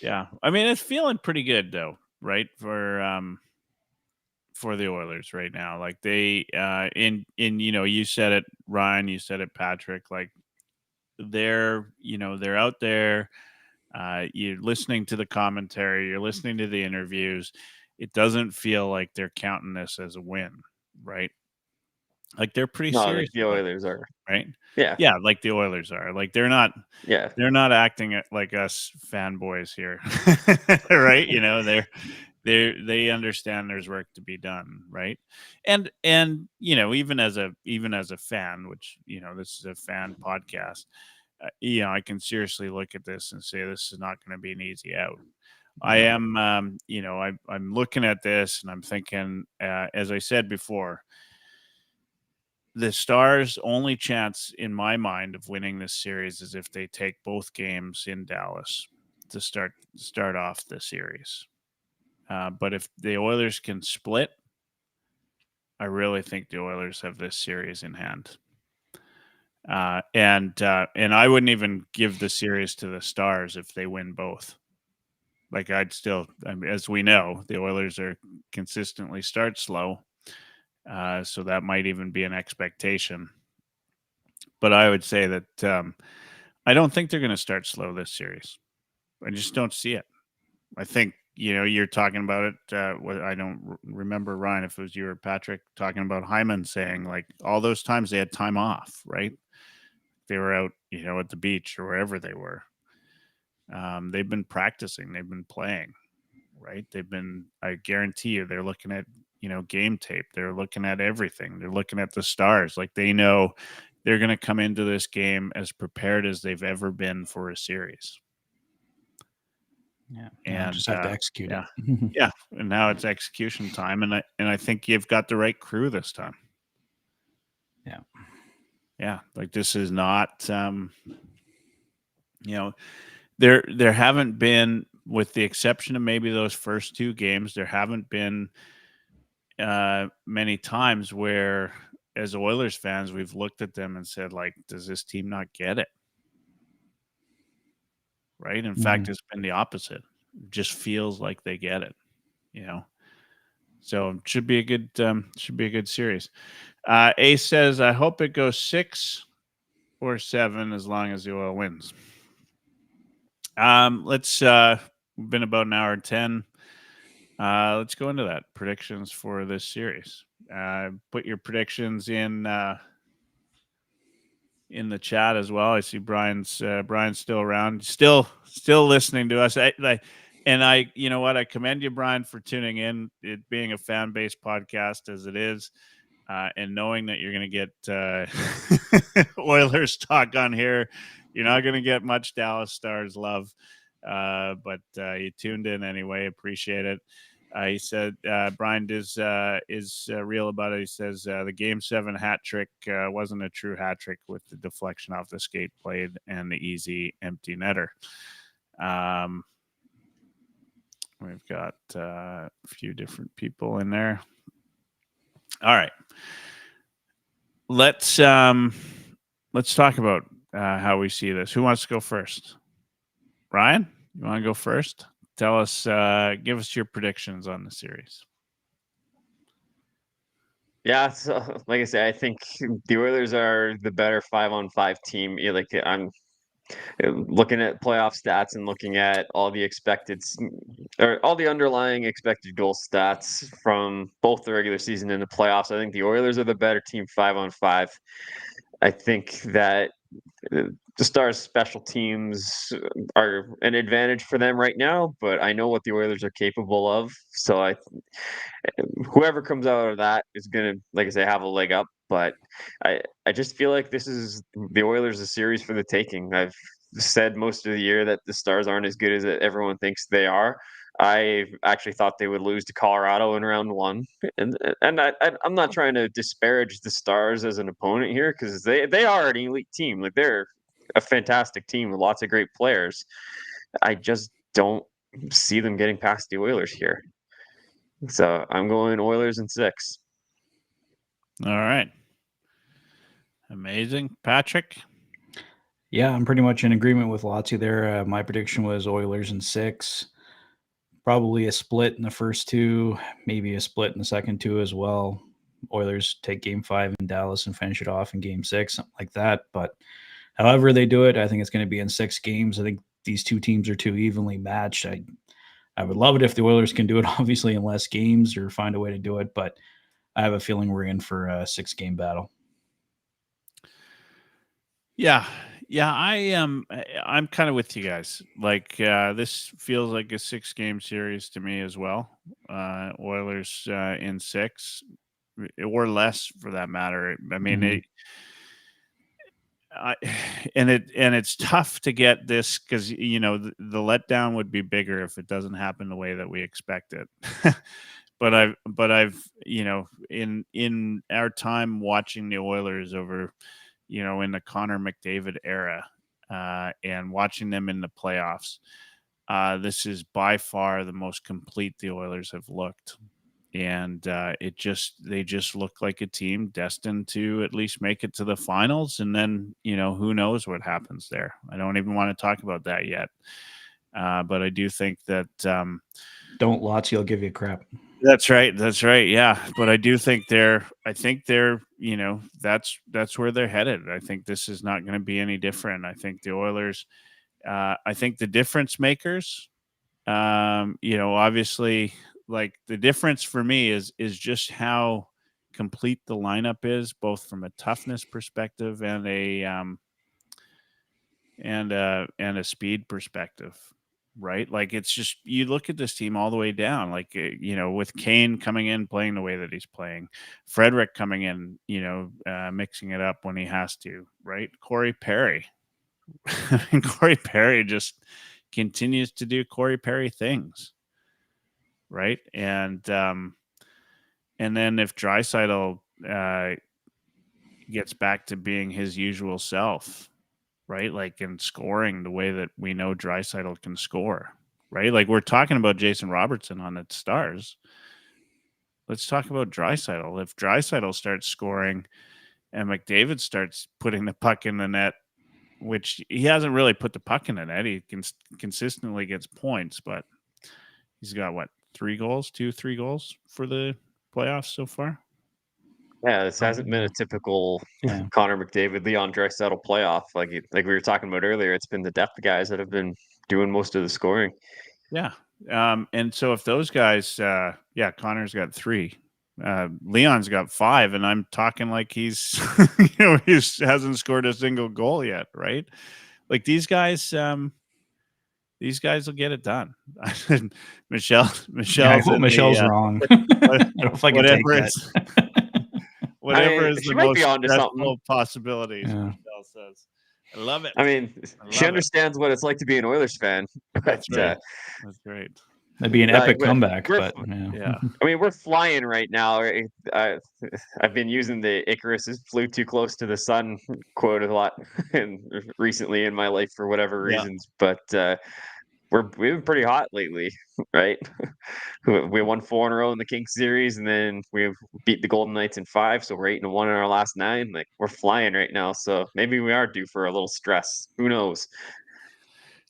Yeah, it's feeling pretty good though, right? For the Oilers right now, like they you said it, Ryan, you said it, Patrick, like they're out there. You're listening to the commentary, you're listening to the interviews. It doesn't feel like they're counting this as a win, right? Like they're pretty serious. The Oilers are, right? Yeah, like the Oilers are. Like they're not. Yeah, they're not acting like us fanboys here, right? They understand there's work to be done, right? And even as a fan, which this is a fan podcast, I can seriously look at this and say this is not going to be an easy out. I am, I'm looking at this and I'm thinking, as I said before, the Stars' only chance in my mind of winning this series is if they take both games in Dallas to start off the series. But if the Oilers can split, I really think the Oilers have this series in hand. And I wouldn't even give the series to the Stars if they win both. Like as we know, the Oilers are consistently start slow. So that might even be an expectation. But I would say that I don't think they're going to start slow this series. I just don't see it. I think, you're talking about it. I don't remember, Ryan, if it was you or Patrick talking about Hyman saying, like, all those times they had time off, right? they were out, at the beach or wherever they were. They've been practicing, they've been playing, right? I guarantee you, they're looking at, game tape. They're looking at everything. They're looking at the stars. Like, they know they're going to come into this game as prepared as they've ever been for a series. Yeah. And just have to execute it. it. Yeah. And now it's execution time. And I think you've got the right crew this time. Yeah. Yeah. Like, this is not, there haven't been, with the exception of maybe those first two games, there haven't been many times where, as Oilers fans, we've looked at them and said, like, does this team not get it? Right? In fact, it's been the opposite. It just feels like they get it, So it should be a good series. Ace says, I hope it goes 6 or 7 as long as the Oil wins. Let's we've been about an hour and 10. Let's go into that. Predictions for this series. Put your predictions in the chat as well. I see Brian's still around, still listening to us. I you know what? I commend you, Brian, for tuning in. It being a fan-based podcast as it is, and knowing that you're going to get Oilers talk on here. You're not going to get much Dallas Stars love, but you tuned in anyway. Appreciate it. He said Brian is real about it. He says the Game 7 hat trick wasn't a true hat trick with the deflection off the skate blade and the easy empty netter. We've got a few different people in there. All right, let's talk about how we see this. Who wants to go first? Ryan, you want to go first? Tell us, give us your predictions on the series. Yeah, so like I said, I think the Oilers are the better 5-on-5 team. Like, I'm looking at playoff stats and looking at all the all the underlying expected goal stats from both the regular season and the playoffs. I think the Oilers are the better team 5-on-5. I think that the Stars' special teams are an advantage for them right now, but I know what the Oilers are capable of. So whoever comes out of that is going to, like I say, have a leg up. But I just feel like this is the Oilers' a series for the taking. I've said most of the year that the Stars aren't as good as everyone thinks they are. I actually thought they would lose to Colorado in round 1, and I'm not trying to disparage the Stars as an opponent here, because they are an elite team. Like, they're a fantastic team with lots of great players. I just don't see them getting past the Oilers here. So I'm going Oilers in 6. All right. Amazing. Patrick? Yeah, I'm pretty much in agreement with Lotzie there. My prediction was Oilers in 6. Probably a split in the first 2, maybe a split in the second 2 as well. Oilers take Game 5 in Dallas and finish it off in Game 6, something like that. But however they do it, I think it's going to be in 6 games. I think these two teams are too evenly matched. I would love it if the Oilers can do it, obviously, in less games or find a way to do it. But I have a feeling we're in for a 6-game battle. Yeah, I'm kind of with you guys. Like, this feels like a 6-game series to me as well. Oilers in 6 or less, for that matter. I mean, it's tough to get this, because the letdown would be bigger if it doesn't happen the way that we expect it. But I've in our time watching the Oilers over, in the Connor McDavid era, and watching them in the playoffs, this is by far the most complete the Oilers have looked. And they just look like a team destined to at least make it to the finals. And then, who knows what happens there. I don't even want to talk about that yet. But I do think that... don't Lotzie, I'll give you crap. That's right. Yeah. But I do think they're, that's where they're headed. I think this is not going to be any different. I think the Oilers, I think the difference makers, obviously, like, the difference for me is just how complete the lineup is, both from a toughness perspective and and a speed perspective, right? Like it's just you look at this team all the way down, like with Kane coming in playing the way that he's playing, Frederick coming in, mixing it up when he has to, right? Corey Perry, and Corey Perry just continues to do Corey Perry things, right? And then if Draisaitl gets back to being his usual self, right? Like in scoring the way that we know Draisaitl can score, right? Like we're talking about Jason Robertson on the Stars. Let's talk about Draisaitl. If Draisaitl starts scoring and McDavid starts putting the puck in the net, which he hasn't really put the puck in the net, he consistently gets points, but he's got what, 3 goals for the playoffs so far? Yeah, this hasn't been a typical Connor McDavid, Leon Draisaitl playoff. Like we were talking about earlier, it's been the depth guys that have been doing most of the scoring. Yeah. And so if those guys, Connor's got 3, Leon's got 5, and I'm talking like he's, he hasn't scored a single goal yet, right? Like these guys will get it done. Michelle. I hope Michelle's wrong. I don't know if I can take that. Whatever is she the might most be onto something. possibilities, Michelle says. I love it. I mean, she understands what it's like to be an Oilers fan. That's right. That's great. That'd be an epic comeback, but yeah. I mean, we're flying right now. I've been using the Icarus flew too close to the sun quote a lot recently in my life for whatever reasons, but we've been pretty hot lately, right? We won 4 in a row in the Kings series, and then we beat the Golden Knights in 5, so we're 8-1 in our last 9. Like we're flying right now, so maybe we are due for a little stress. Who knows?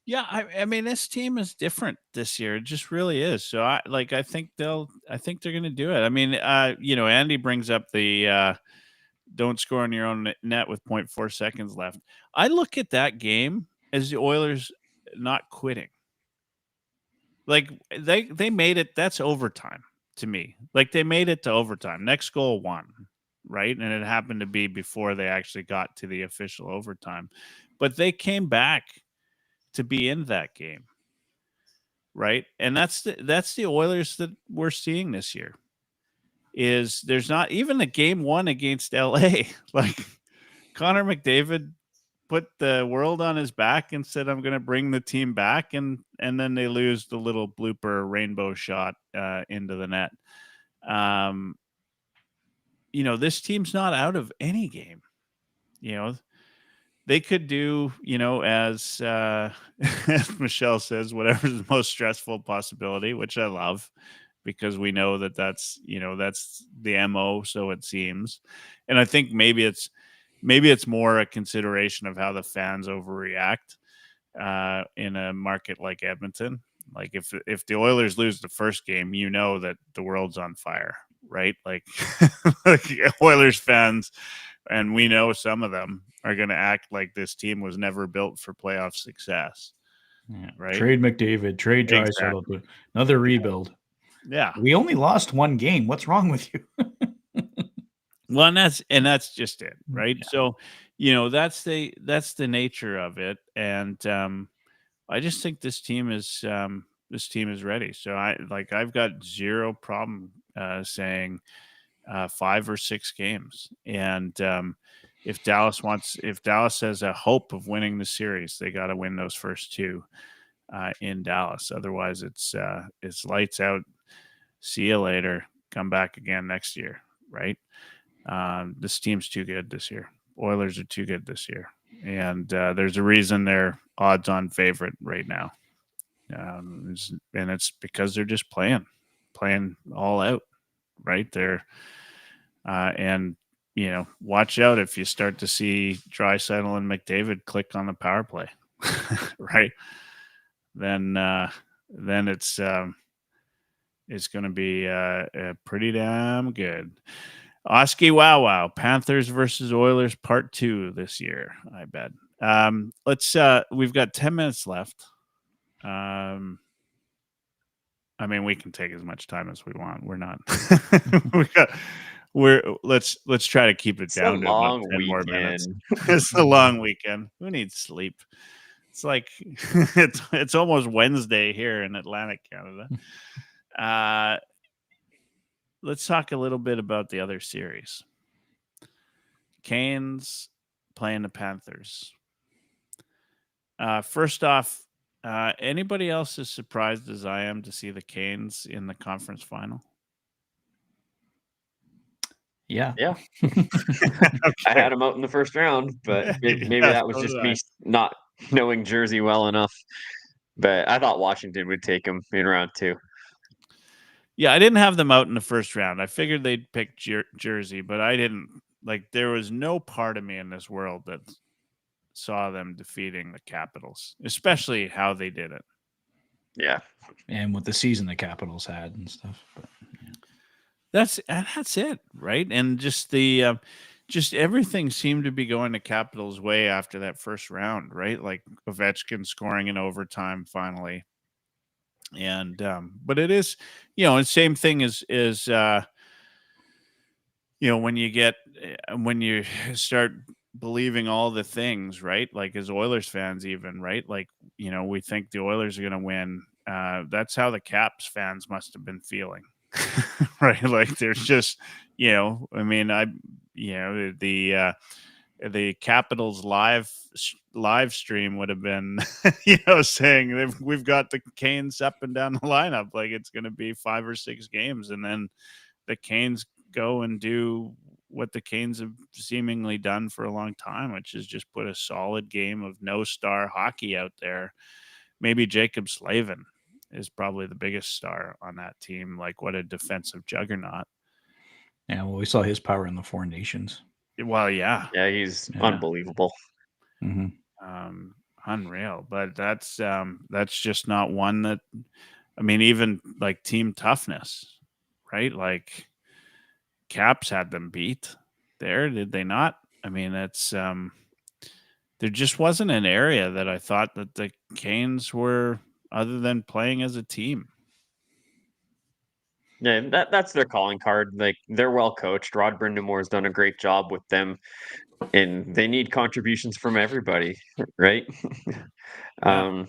Yeah, I mean, this team is different this year. It just really is. So I think they're going to do it. I mean, Andy brings up the don't score on your own net with 0.4 seconds left. I look at that game as the Oilers not quitting. Like they made it. That's overtime to me. Like they made it to overtime. Next goal won, right? And it happened to be before they actually got to the official overtime. But they came back to be in that game, right? And that's the Oilers that we're seeing this year. Is there's not even a game 1 against LA. Like Connor McDavid put the world on his back and said, I'm going to bring the team back. And then they lose the little blooper rainbow shot into the net. This team's not out of any game. They could do, as Michelle says, whatever's the most stressful possibility, which I love because we know that's the MO. So it seems. And I think maybe it's more a consideration of how the fans overreact in a market like Edmonton. Like if the Oilers lose the first game, that the world's on fire, right? Like Oilers fans, and we know some of them are going to act like this team was never built for playoff success. Yeah. Right? Trade McDavid, trade Draisaitl, exactly. Another rebuild. Yeah. We only lost 1 game. What's wrong with you? Well, and that's just it, right? Yeah. So, that's the nature of it, and I just think this team is ready. So I've got zero problem saying 5 or 6 games, and if Dallas has a hope of winning the series, they got to win those first 2 in Dallas. Otherwise, it's lights out. See you later. Come back again next year, right? This team's too good this year. Oilers are too good this year. And there's a reason they're odds-on favorite right now. And it's because they're just playing all out, right? They're watch out if you start to see Draisaitl and McDavid click on the power play, right? Then it's going to be pretty damn good. Oski Wow, Panthers versus Oilers Part 2 this year, I bet. We've got 10 minutes left. We can take as much time as we want. We're not. Let's try to keep it down to about 10 more minutes. It's a long weekend. Who needs sleep? It's like it's almost Wednesday here in Atlantic Canada. Let's talk a little bit about the other series. Canes playing the Panthers. First off, anybody else as surprised as I am to see the Canes in the conference final? Yeah. I had them out in the first round, but maybe that was so just did me I. not knowing Jersey well enough. But I thought Washington would take them in round 2. Yeah, I didn't have them out in the first round. I figured they'd pick Jersey, but I didn't. Like, there was no part of me in this world that saw them defeating the Capitals, especially how they did it. Yeah. And with the season the Capitals had and stuff. But, yeah. That's it, right? And just the just everything seemed to be going the Capitals' way after that first round, right? Like Ovechkin scoring in overtime finally. And but it is, the same thing as when you start believing all the things, right? Like as Oilers fans, even, right? Like, we think the Oilers are going to win. That's how the Caps fans must have been feeling, right? Like there's just, the Capitals live stream would have been, saying we've got the Canes up and down the lineup, like it's going to be 5 or 6 games, and then the Canes go and do what the Canes have seemingly done for a long time, which is just put a solid game of no star hockey out there. Maybe Jacob Slavin is probably the biggest star on that team. Like, what a defensive juggernaut. Yeah, well, we saw his power in the Four Nations. Well, yeah. Yeah, he's unbelievable. Mm-hmm. Unreal. But that's just not one that, even like team toughness, right? Like Caps had them beat there, did they not? It's there just wasn't an area that I thought that the Canes were, other than playing as a team. Yeah, that's their calling card. Like, they're well coached. Rod Brind'Amour's done a great job with them, and they need contributions from everybody, right? Yeah.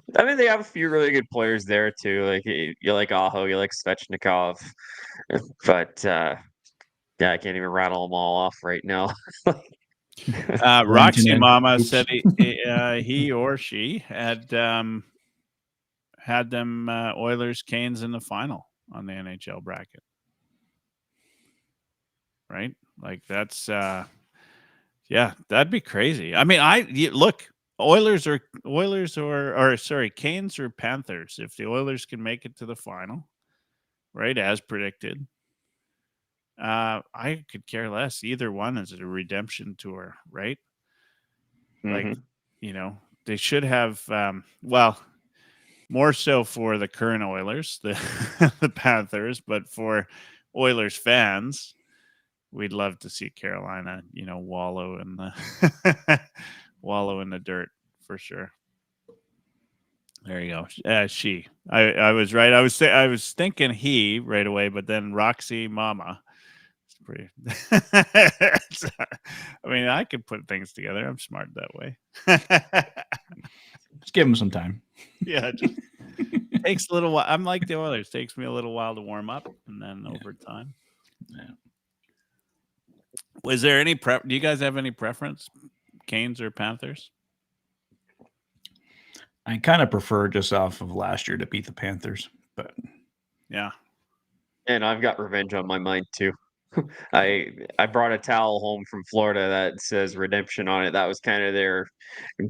They have a few really good players there too. Like, you like Aho, you like Svechnikov, but yeah, I can't even rattle them all off right now. Roxy Mama said he or she had them Oilers Canes in the final on the NHL bracket, right? Like that's that'd be crazy. Look, Canes or Panthers. If the Oilers can make it to the final, right, as predicted, I could care less. Either one is a redemption tour, right? Mhm. Like, they should have, more so for the current Oilers, the Panthers, but for Oilers fans, we'd love to see Carolina, wallow in the wallow in the dirt for sure. There you go. She. I was right. I was thinking he right away, but then Roxy Mama. It's pretty. I could put things together. I'm smart that way. Just give him some time. Yeah, it just takes a little while. I'm like the Oilers. Takes me a little while to warm up, and then over time. Yeah. Was there any do you guys have any preference, Canes or Panthers? I kind of prefer just off of last year to beat the Panthers, but Yeah. And I've got revenge on my mind too. I brought a towel home from Florida that says redemption on it. That was kind of their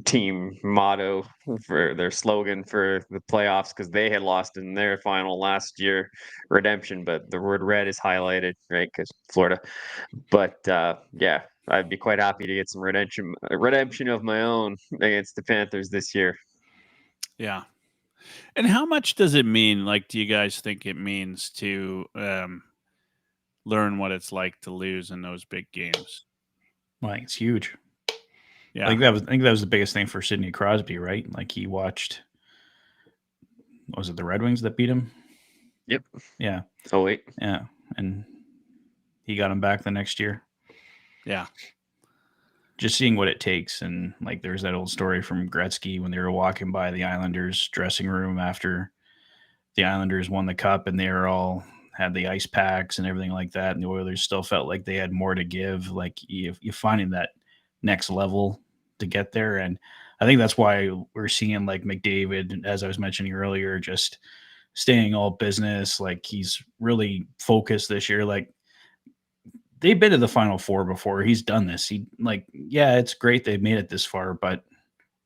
team motto, for their slogan for the playoffs, because they had lost in their final last year, redemption, but the word red is highlighted, right, because Florida. But yeah, I'd be quite happy to get some redemption of my own against the Panthers this year. Yeah. And how much does it mean? Like, do you guys think it means to learn what it's like to lose in those big games? well, I think it's huge. Yeah. I think that was the biggest thing for Sidney Crosby, right? Like he watched, was it the Red Wings that beat him? Yep. Yeah. Oh wait. Yeah. And he got him back the next year. Yeah. just seeing what it takes. And like, there's that old story from Gretzky when they were walking by the Islanders dressing room after the Islanders won the cup, and they were all had the ice packs and everything like that. And the Oilers still felt like they had more to give. Like you're finding that next level to get there. And I think that's why we're seeing like McDavid, as I was mentioning earlier, just staying all business. Like he's really focused this year. Like they've been to the Final Four before. He's done this. Yeah, it's great they've made it this far, but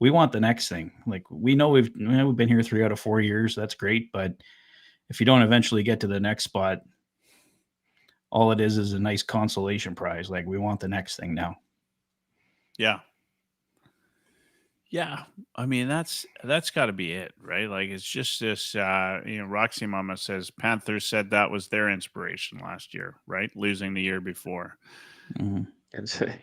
we want the next thing. Like we know we've been here 3 out of 4 years. That's great, but if you don't eventually get to the next spot, all it is a nice consolation prize. Like we want the next thing now. Yeah. Yeah. I mean, that's got to be it, right? Like it's just this, Roxy Mama says Panthers said that was their inspiration last year, right? Losing the year before. Mm-hmm.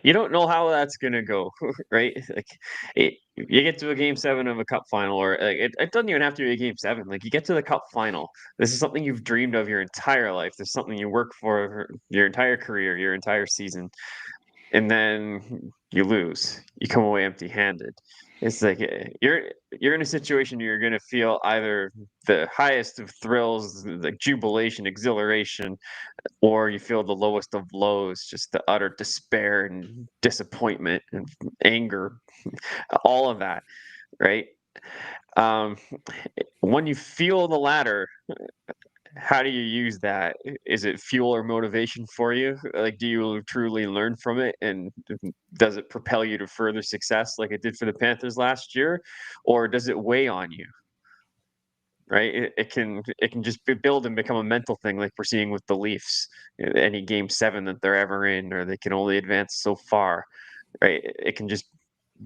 You don't know how that's gonna go, right? Like, you get to a game 7 of a cup final, or like, it doesn't even have to be a game 7. Like, you get to the cup final. This is something you've dreamed of your entire life. This is something you work for your entire career, your entire season, and then you lose. You come away empty-handed. It's like you're in a situation you're going to feel either the highest of thrills, like jubilation, exhilaration, or you feel the lowest of lows, just the utter despair and disappointment and anger, all of that, right? When you feel the latter, how do you use that? Is it fuel or motivation for you? Like, do you truly learn from it, and does it propel you to further success like it did for the Panthers last year, or does it weigh on you? Right, it can just build and become a mental thing, like we're seeing with the Leafs. Any game 7 that they're ever in, or they can only advance so far, right? It can just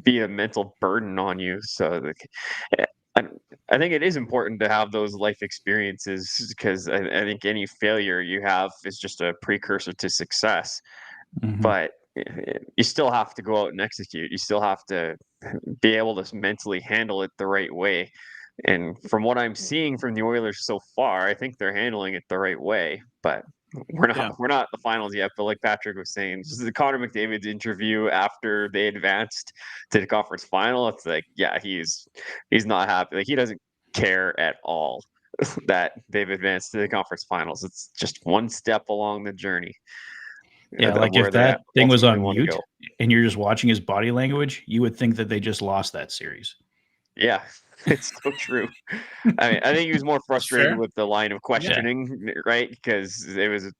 be a mental burden on you. So, I think it is important to have those life experiences, because I think any failure you have is just a precursor to success. Mm-hmm. But you still have to go out and execute. You still have to be able to mentally handle it the right way. And from what I'm seeing from the Oilers so far, I think they're handling it the right way. But we're not at the finals yet. But like Patrick was saying, this is the Connor McDavid's interview after they advanced to the conference final. It's like, yeah, he's not happy. Like, he doesn't care at all that they've advanced to the conference finals. It's just one step along the journey. Yeah, like if that thing was on mute and you're just watching his body language, you would think that they just lost that series. Yeah, it's so true. I mean, I think he was more frustrated with the line of questioning, right? Because it was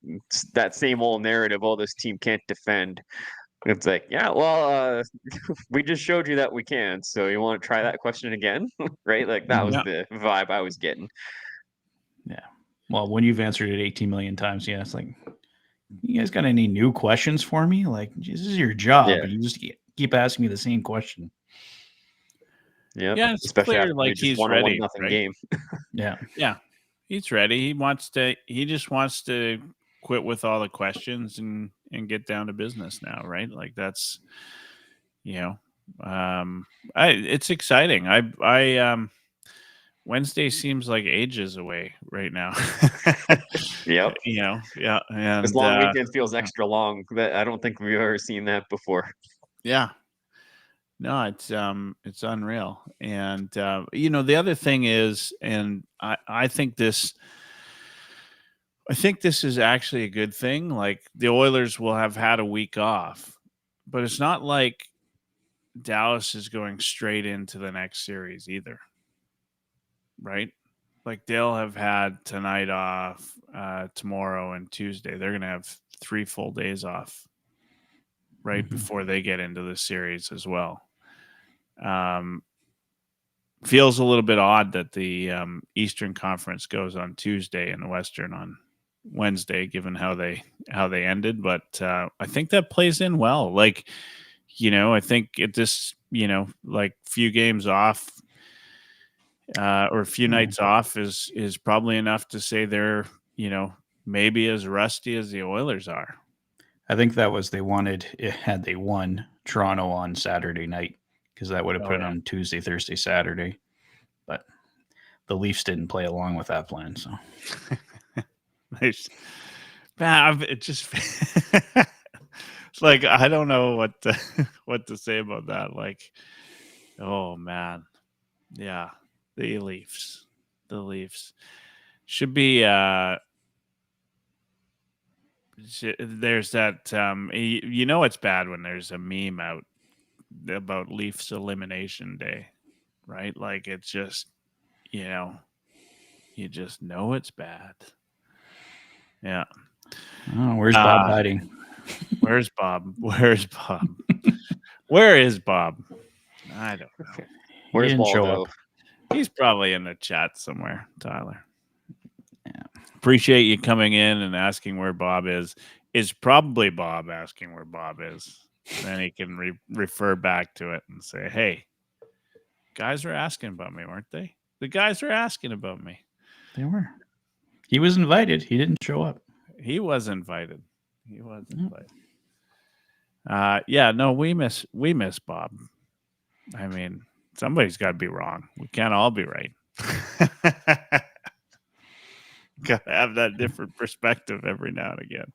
that same old narrative, oh, this team can't defend. It's like, yeah, well, we just showed you that we can. So you want to try that question again, right? Like, that was the vibe I was getting. Yeah. Well, when you've answered it 18 million times, yeah, it's like, you guys got any new questions for me? Like, this is your job, and you just keep asking me the same question. Yeah, it's especially clear, like he's ready. Right? Game. Yeah, he's ready. He just wants to quit with all the questions and get down to business now, right? Like, that's, it's exciting. I Wednesday seems like ages away right now. Yep. Yeah. And this long weekend feels extra long. I don't think we've ever seen that before. Yeah. No, it's unreal. And the other thing is, and I think this is actually a good thing. Like, the Oilers will have had a week off, but it's not like Dallas is going straight into the next series either. Right? Like, they'll have had tonight off, tomorrow and Tuesday. They're going to have 3 full days off right before they get into the series as well. Feels a little bit odd that the Eastern Conference goes on Tuesday and the Western on Wednesday, given how they ended. But I think that plays in well. Like, I think at this, like, few games off, or a few nights off is probably enough to say they're, maybe as rusty as the Oilers are. I think that was, they wanted it had they won Toronto on Saturday night, because that would have put it on Tuesday, Thursday, Saturday. But the Leafs didn't play along with that plan. So it just like I don't know what to, what to say about that. Like, oh man, yeah, the Leafs should be. There's that. You know, it's bad when there's a meme out about Leafs elimination day, right? Like it's just, you just know it's bad. Yeah. Oh, where's Bob hiding? Where's Bob? Where's Bob? Where is Bob? I don't know. Where's He didn't show Waldo? up. He's probably in the chat somewhere, Tyler. Yeah. Appreciate you coming in and asking where Bob is. Is probably Bob asking where Bob is. Then he can refer back to it and say, hey, guys were asking about me, weren't they? The guys were asking about me. They were. He was invited. He didn't show up. He was invited. Yeah, no, we miss Bob. I mean, somebody's got to be wrong. We can't all be right. Got to have that different perspective every now and again.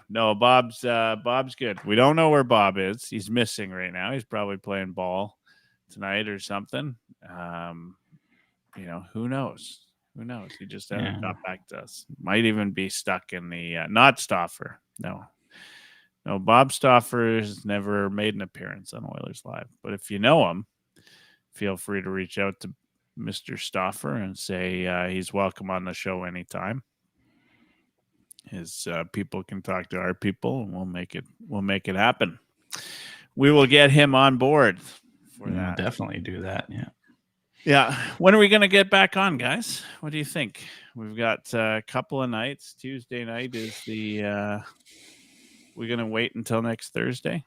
No, Bob's good. We don't know where Bob is. He's missing right now. He's probably playing ball tonight or something. Who knows? Who knows? He just hasn't got back to us. Might even be stuck in the not Stauffer. No, Bob Stauffer has never made an appearance on Oilers Live. But if you know him, feel free to reach out to Mr. Stauffer and say he's welcome on the show anytime. His people can talk to our people, and we'll make it happen. We will get him on board for that. Definitely do that. Yeah. Yeah. When are we going to get back on, guys? What do you think? We've got a couple of nights. Tuesday night is the. We're going to wait until next Thursday.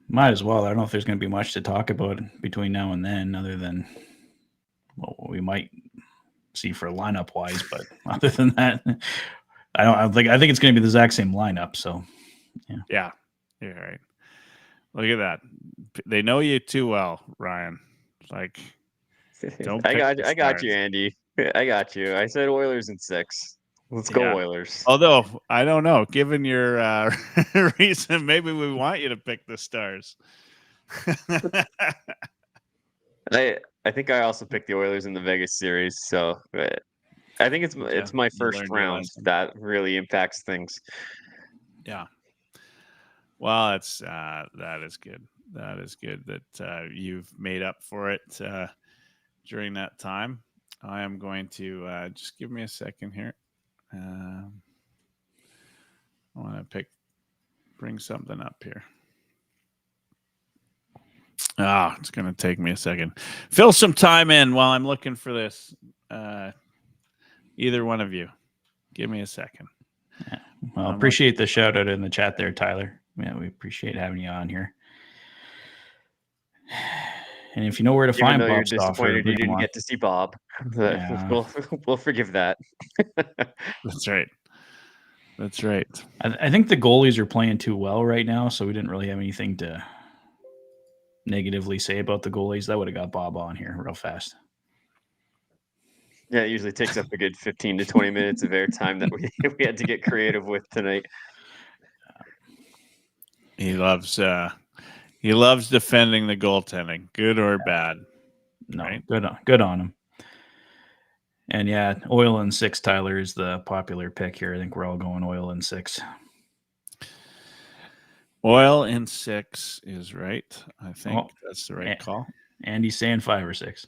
Might as well. I don't know if there's going to be much to talk about between now and then, other than what we might see for lineup wise. But other than that, I think it's going to be the exact same lineup. So, yeah, you're right. Look at that. They know you too well, Ryan. Like, don't. I got you, Andy. I got you. I said Oilers in 6. Let's go Oilers. Although I don't know, given your reason, maybe we want you to pick the Stars. I think I also picked the Oilers in the Vegas series, so I think it's my first round that really impacts things. Yeah. Well, that is good. That is good that you've made up for it during that time. I am going to just give me a second here. I want to bring something up here. It's going to take me a second. Fill some time in while I'm looking for this. Either one of you, give me a second. Yeah. Well, appreciate the shout out in the chat there, Tyler. Yeah, we appreciate having you on here. And if you know where to find Bob you're Stauffer, disappointed you didn't get to see Bob. We'll forgive that. That's right. That's right. I think the goalies are playing too well right now, so we didn't really have anything to negatively say about the goalies. That would have got Bob on here real fast. Yeah, it usually takes up a good 15 to 20 minutes of airtime that we had to get creative with tonight. He loves defending the goaltending, good or bad. No, right? Good on him. And yeah, Oil in 6, Tyler, is the popular pick here. I think we're all going Oil in 6. Oil in 6 is right. I think that's the right call. Andy's saying 5 or 6.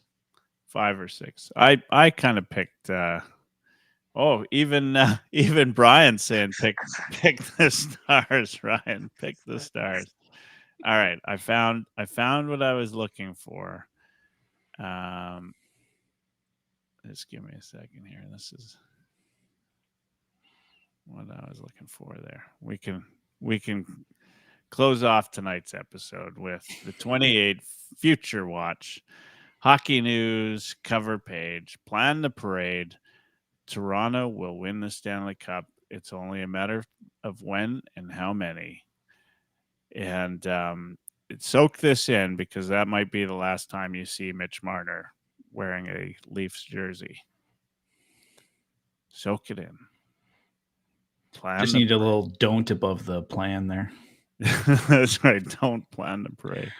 5 or 6. I kind of picked. Even Brian saying pick the Stars. Ryan, pick the Stars. All right, I found what I was looking for. Just give me a second here. This is what I was looking for there. We can close off tonight's episode with the 28 Future Watch Hockey News cover page. Plan the parade. Toronto will win the Stanley Cup. It's only a matter of when and how many. And soak this in, because that might be the last time you see Mitch Marner wearing a Leafs jersey. Soak it in. Plan Just to need a little don't above the plan there. That's right. Don't plan to parade.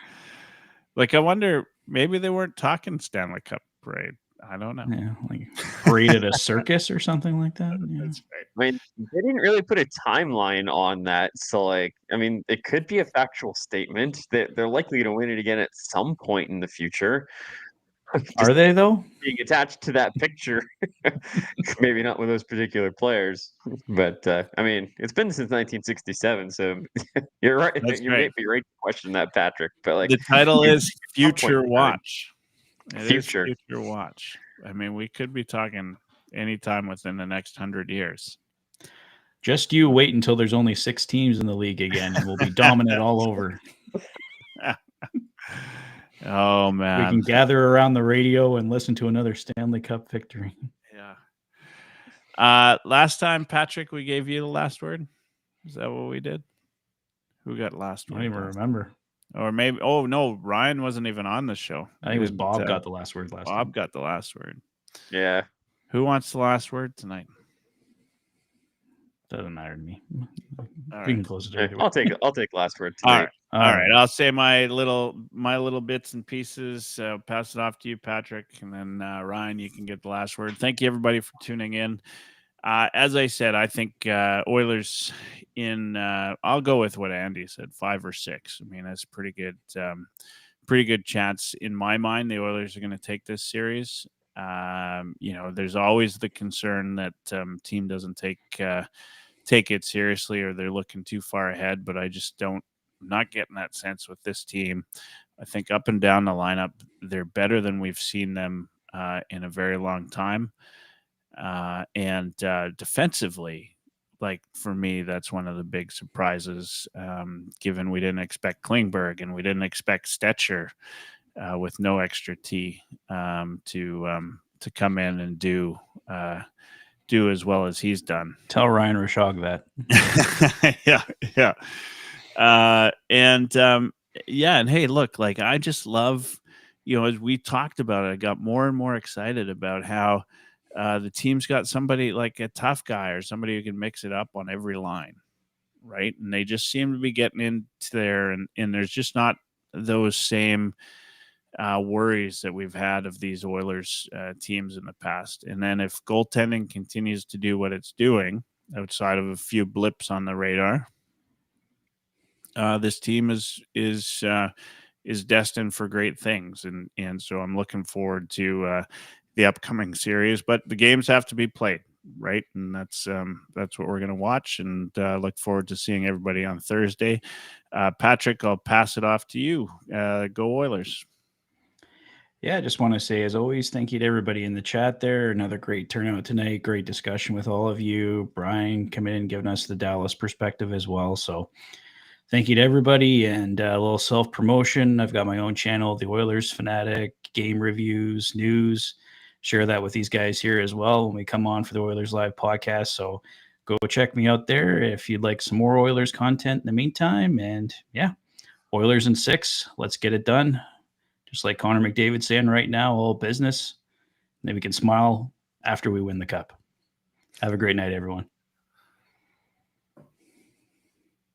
Like, I wonder, maybe they weren't talking Stanley Cup parade. I don't know. Yeah, like parade at a circus or something like that. Yeah. That's right. I mean, they didn't really put a timeline on that, so like, I mean, it could be a factual statement that they're likely to win it again at some point in the future. Are they though? Being attached to that picture, maybe not with those particular players, but I mean, it's been since 1967, so you're right. That's You right. may be right to question that, Patrick. But like, The title is some point Future in time. Watch. It is Future. Future Watch. I mean, we could be talking anytime within the next 100 years. Just you wait until there's only 6 teams in the league again, and we'll be dominant all over. Oh We man. can gather around the radio and listen to another Stanley Cup victory. Yeah. Last time, Patrick, we gave you the last word. Is that what we did? Who got last I word? don't even remember. Or maybe, oh no, Ryan wasn't even on the show. I think it was Bob got the last word last Bob time. got the last word. Yeah. Who wants the last word tonight? Doesn't matter to me. All We right. can close it. I'll take last word All tonight. right. All right. I'll say my little bits and pieces. Pass it off to you, Patrick, and then Ryan, you can get the last word. Thank you, everybody, for tuning in. As I said, I think Oilers I'll go with what Andy said, 5 or 6. I mean, that's pretty good. Pretty good chance in my mind. The Oilers are going to take this series. There's always the concern that team doesn't take it seriously or they're looking too far ahead. But I just not getting that sense with this team. I think up and down the lineup, they're better than we've seen them in a very long time. And defensively, like for me, that's one of the big surprises, given we didn't expect Klingberg and we didn't expect Stetcher with no extra T to come in and do as well as he's done. Tell Ryan Rashog that. Yeah. And hey, look, like I just love, as we talked about it, I got more and more excited about how the team's got somebody like a tough guy or somebody who can mix it up on every line, right? And they just seem to be getting into there, and there's just not those same worries that we've had of these Oilers teams in the past. And then if goaltending continues to do what it's doing outside of a few blips on the radar, this team is destined for great things, and so I'm looking forward to the upcoming series. But the games have to be played, right? And that's what we're going to watch, and look forward to seeing everybody on Thursday. Patrick, I'll pass it off to you. Go Oilers! Yeah, I just want to say, as always, thank you to everybody in the chat there. Another great turnout tonight. Great discussion with all of you. Brian coming in, giving us the Dallas perspective as well. So thank you to everybody. And a little self-promotion. I've got my own channel, The Oilers Fanatic, game reviews, news. Share that with these guys here as well when we come on for the Oilers Live podcast. So go check me out there if you'd like some more Oilers content in the meantime. And yeah, Oilers in 6. Let's get it done. Just like Connor McDavid saying right now, all business. And then we can smile after we win the cup. Have a great night, everyone.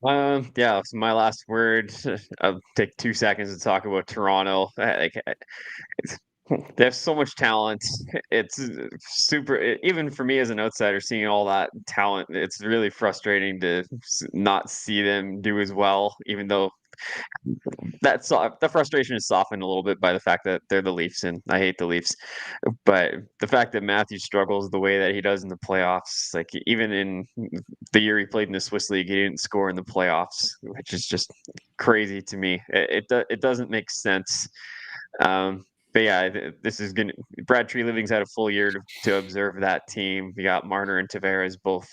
Yeah, so my last word. I'll take 2 seconds to talk about Toronto. They have so much talent. It's super. Even for me as an outsider, seeing all that talent, it's really frustrating to not see them do as well. Even though the frustration is softened a little bit by the fact that they're the Leafs, and I hate the Leafs. But the fact that Matthew struggles the way that he does in the playoffs, like even in the year he played in the Swiss League, he didn't score in the playoffs, which is just crazy to me. It doesn't make sense. But yeah, this is gonna. Brad Treliving's had a full year to observe that team. We got Marner and Tavares both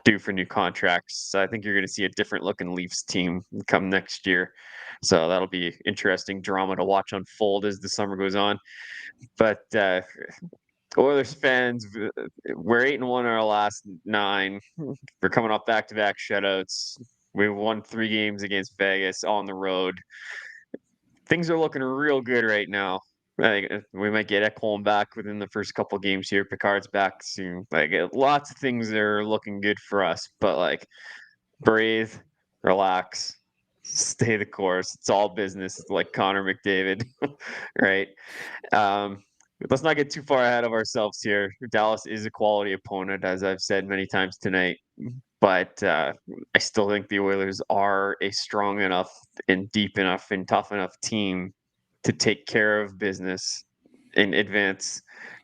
due for new contracts. So I think you're going to see a different looking Leafs team come next year. So that'll be interesting drama to watch unfold as the summer goes on. But Oilers fans, we're 8-1 in our last 9. We're coming off back-to-back shutouts. We won 3 games against Vegas on the road. Things are looking real good right now. I think we might get Ekholm back within the first couple games here. Picard's back soon. Like lots of things are looking good for us, but like breathe, relax, stay the course. It's all business. It's like Connor McDavid, right? Let's not get too far ahead of ourselves here. Dallas is a quality opponent, as I've said many times tonight. But I still think the Oilers are a strong enough and deep enough and tough enough team to take care of business and advance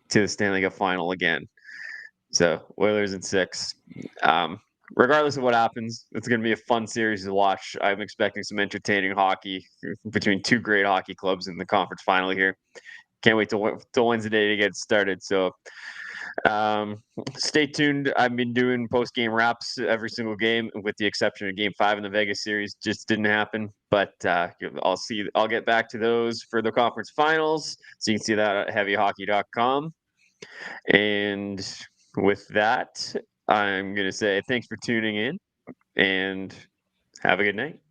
to the Stanley Cup final again. So Oilers in 6. Regardless of what happens, it's going to be a fun series to watch. I'm expecting some entertaining hockey between two great hockey clubs in the conference final here. Can't wait till Wednesday to get started. So stay tuned. I've been doing post-game wraps every single game, with the exception of Game 5 in the Vegas series. Just didn't happen, but I'll get back to those for the conference finals. So you can see that at heavyhockey.com. And with that, I'm going to say thanks for tuning in and have a good night.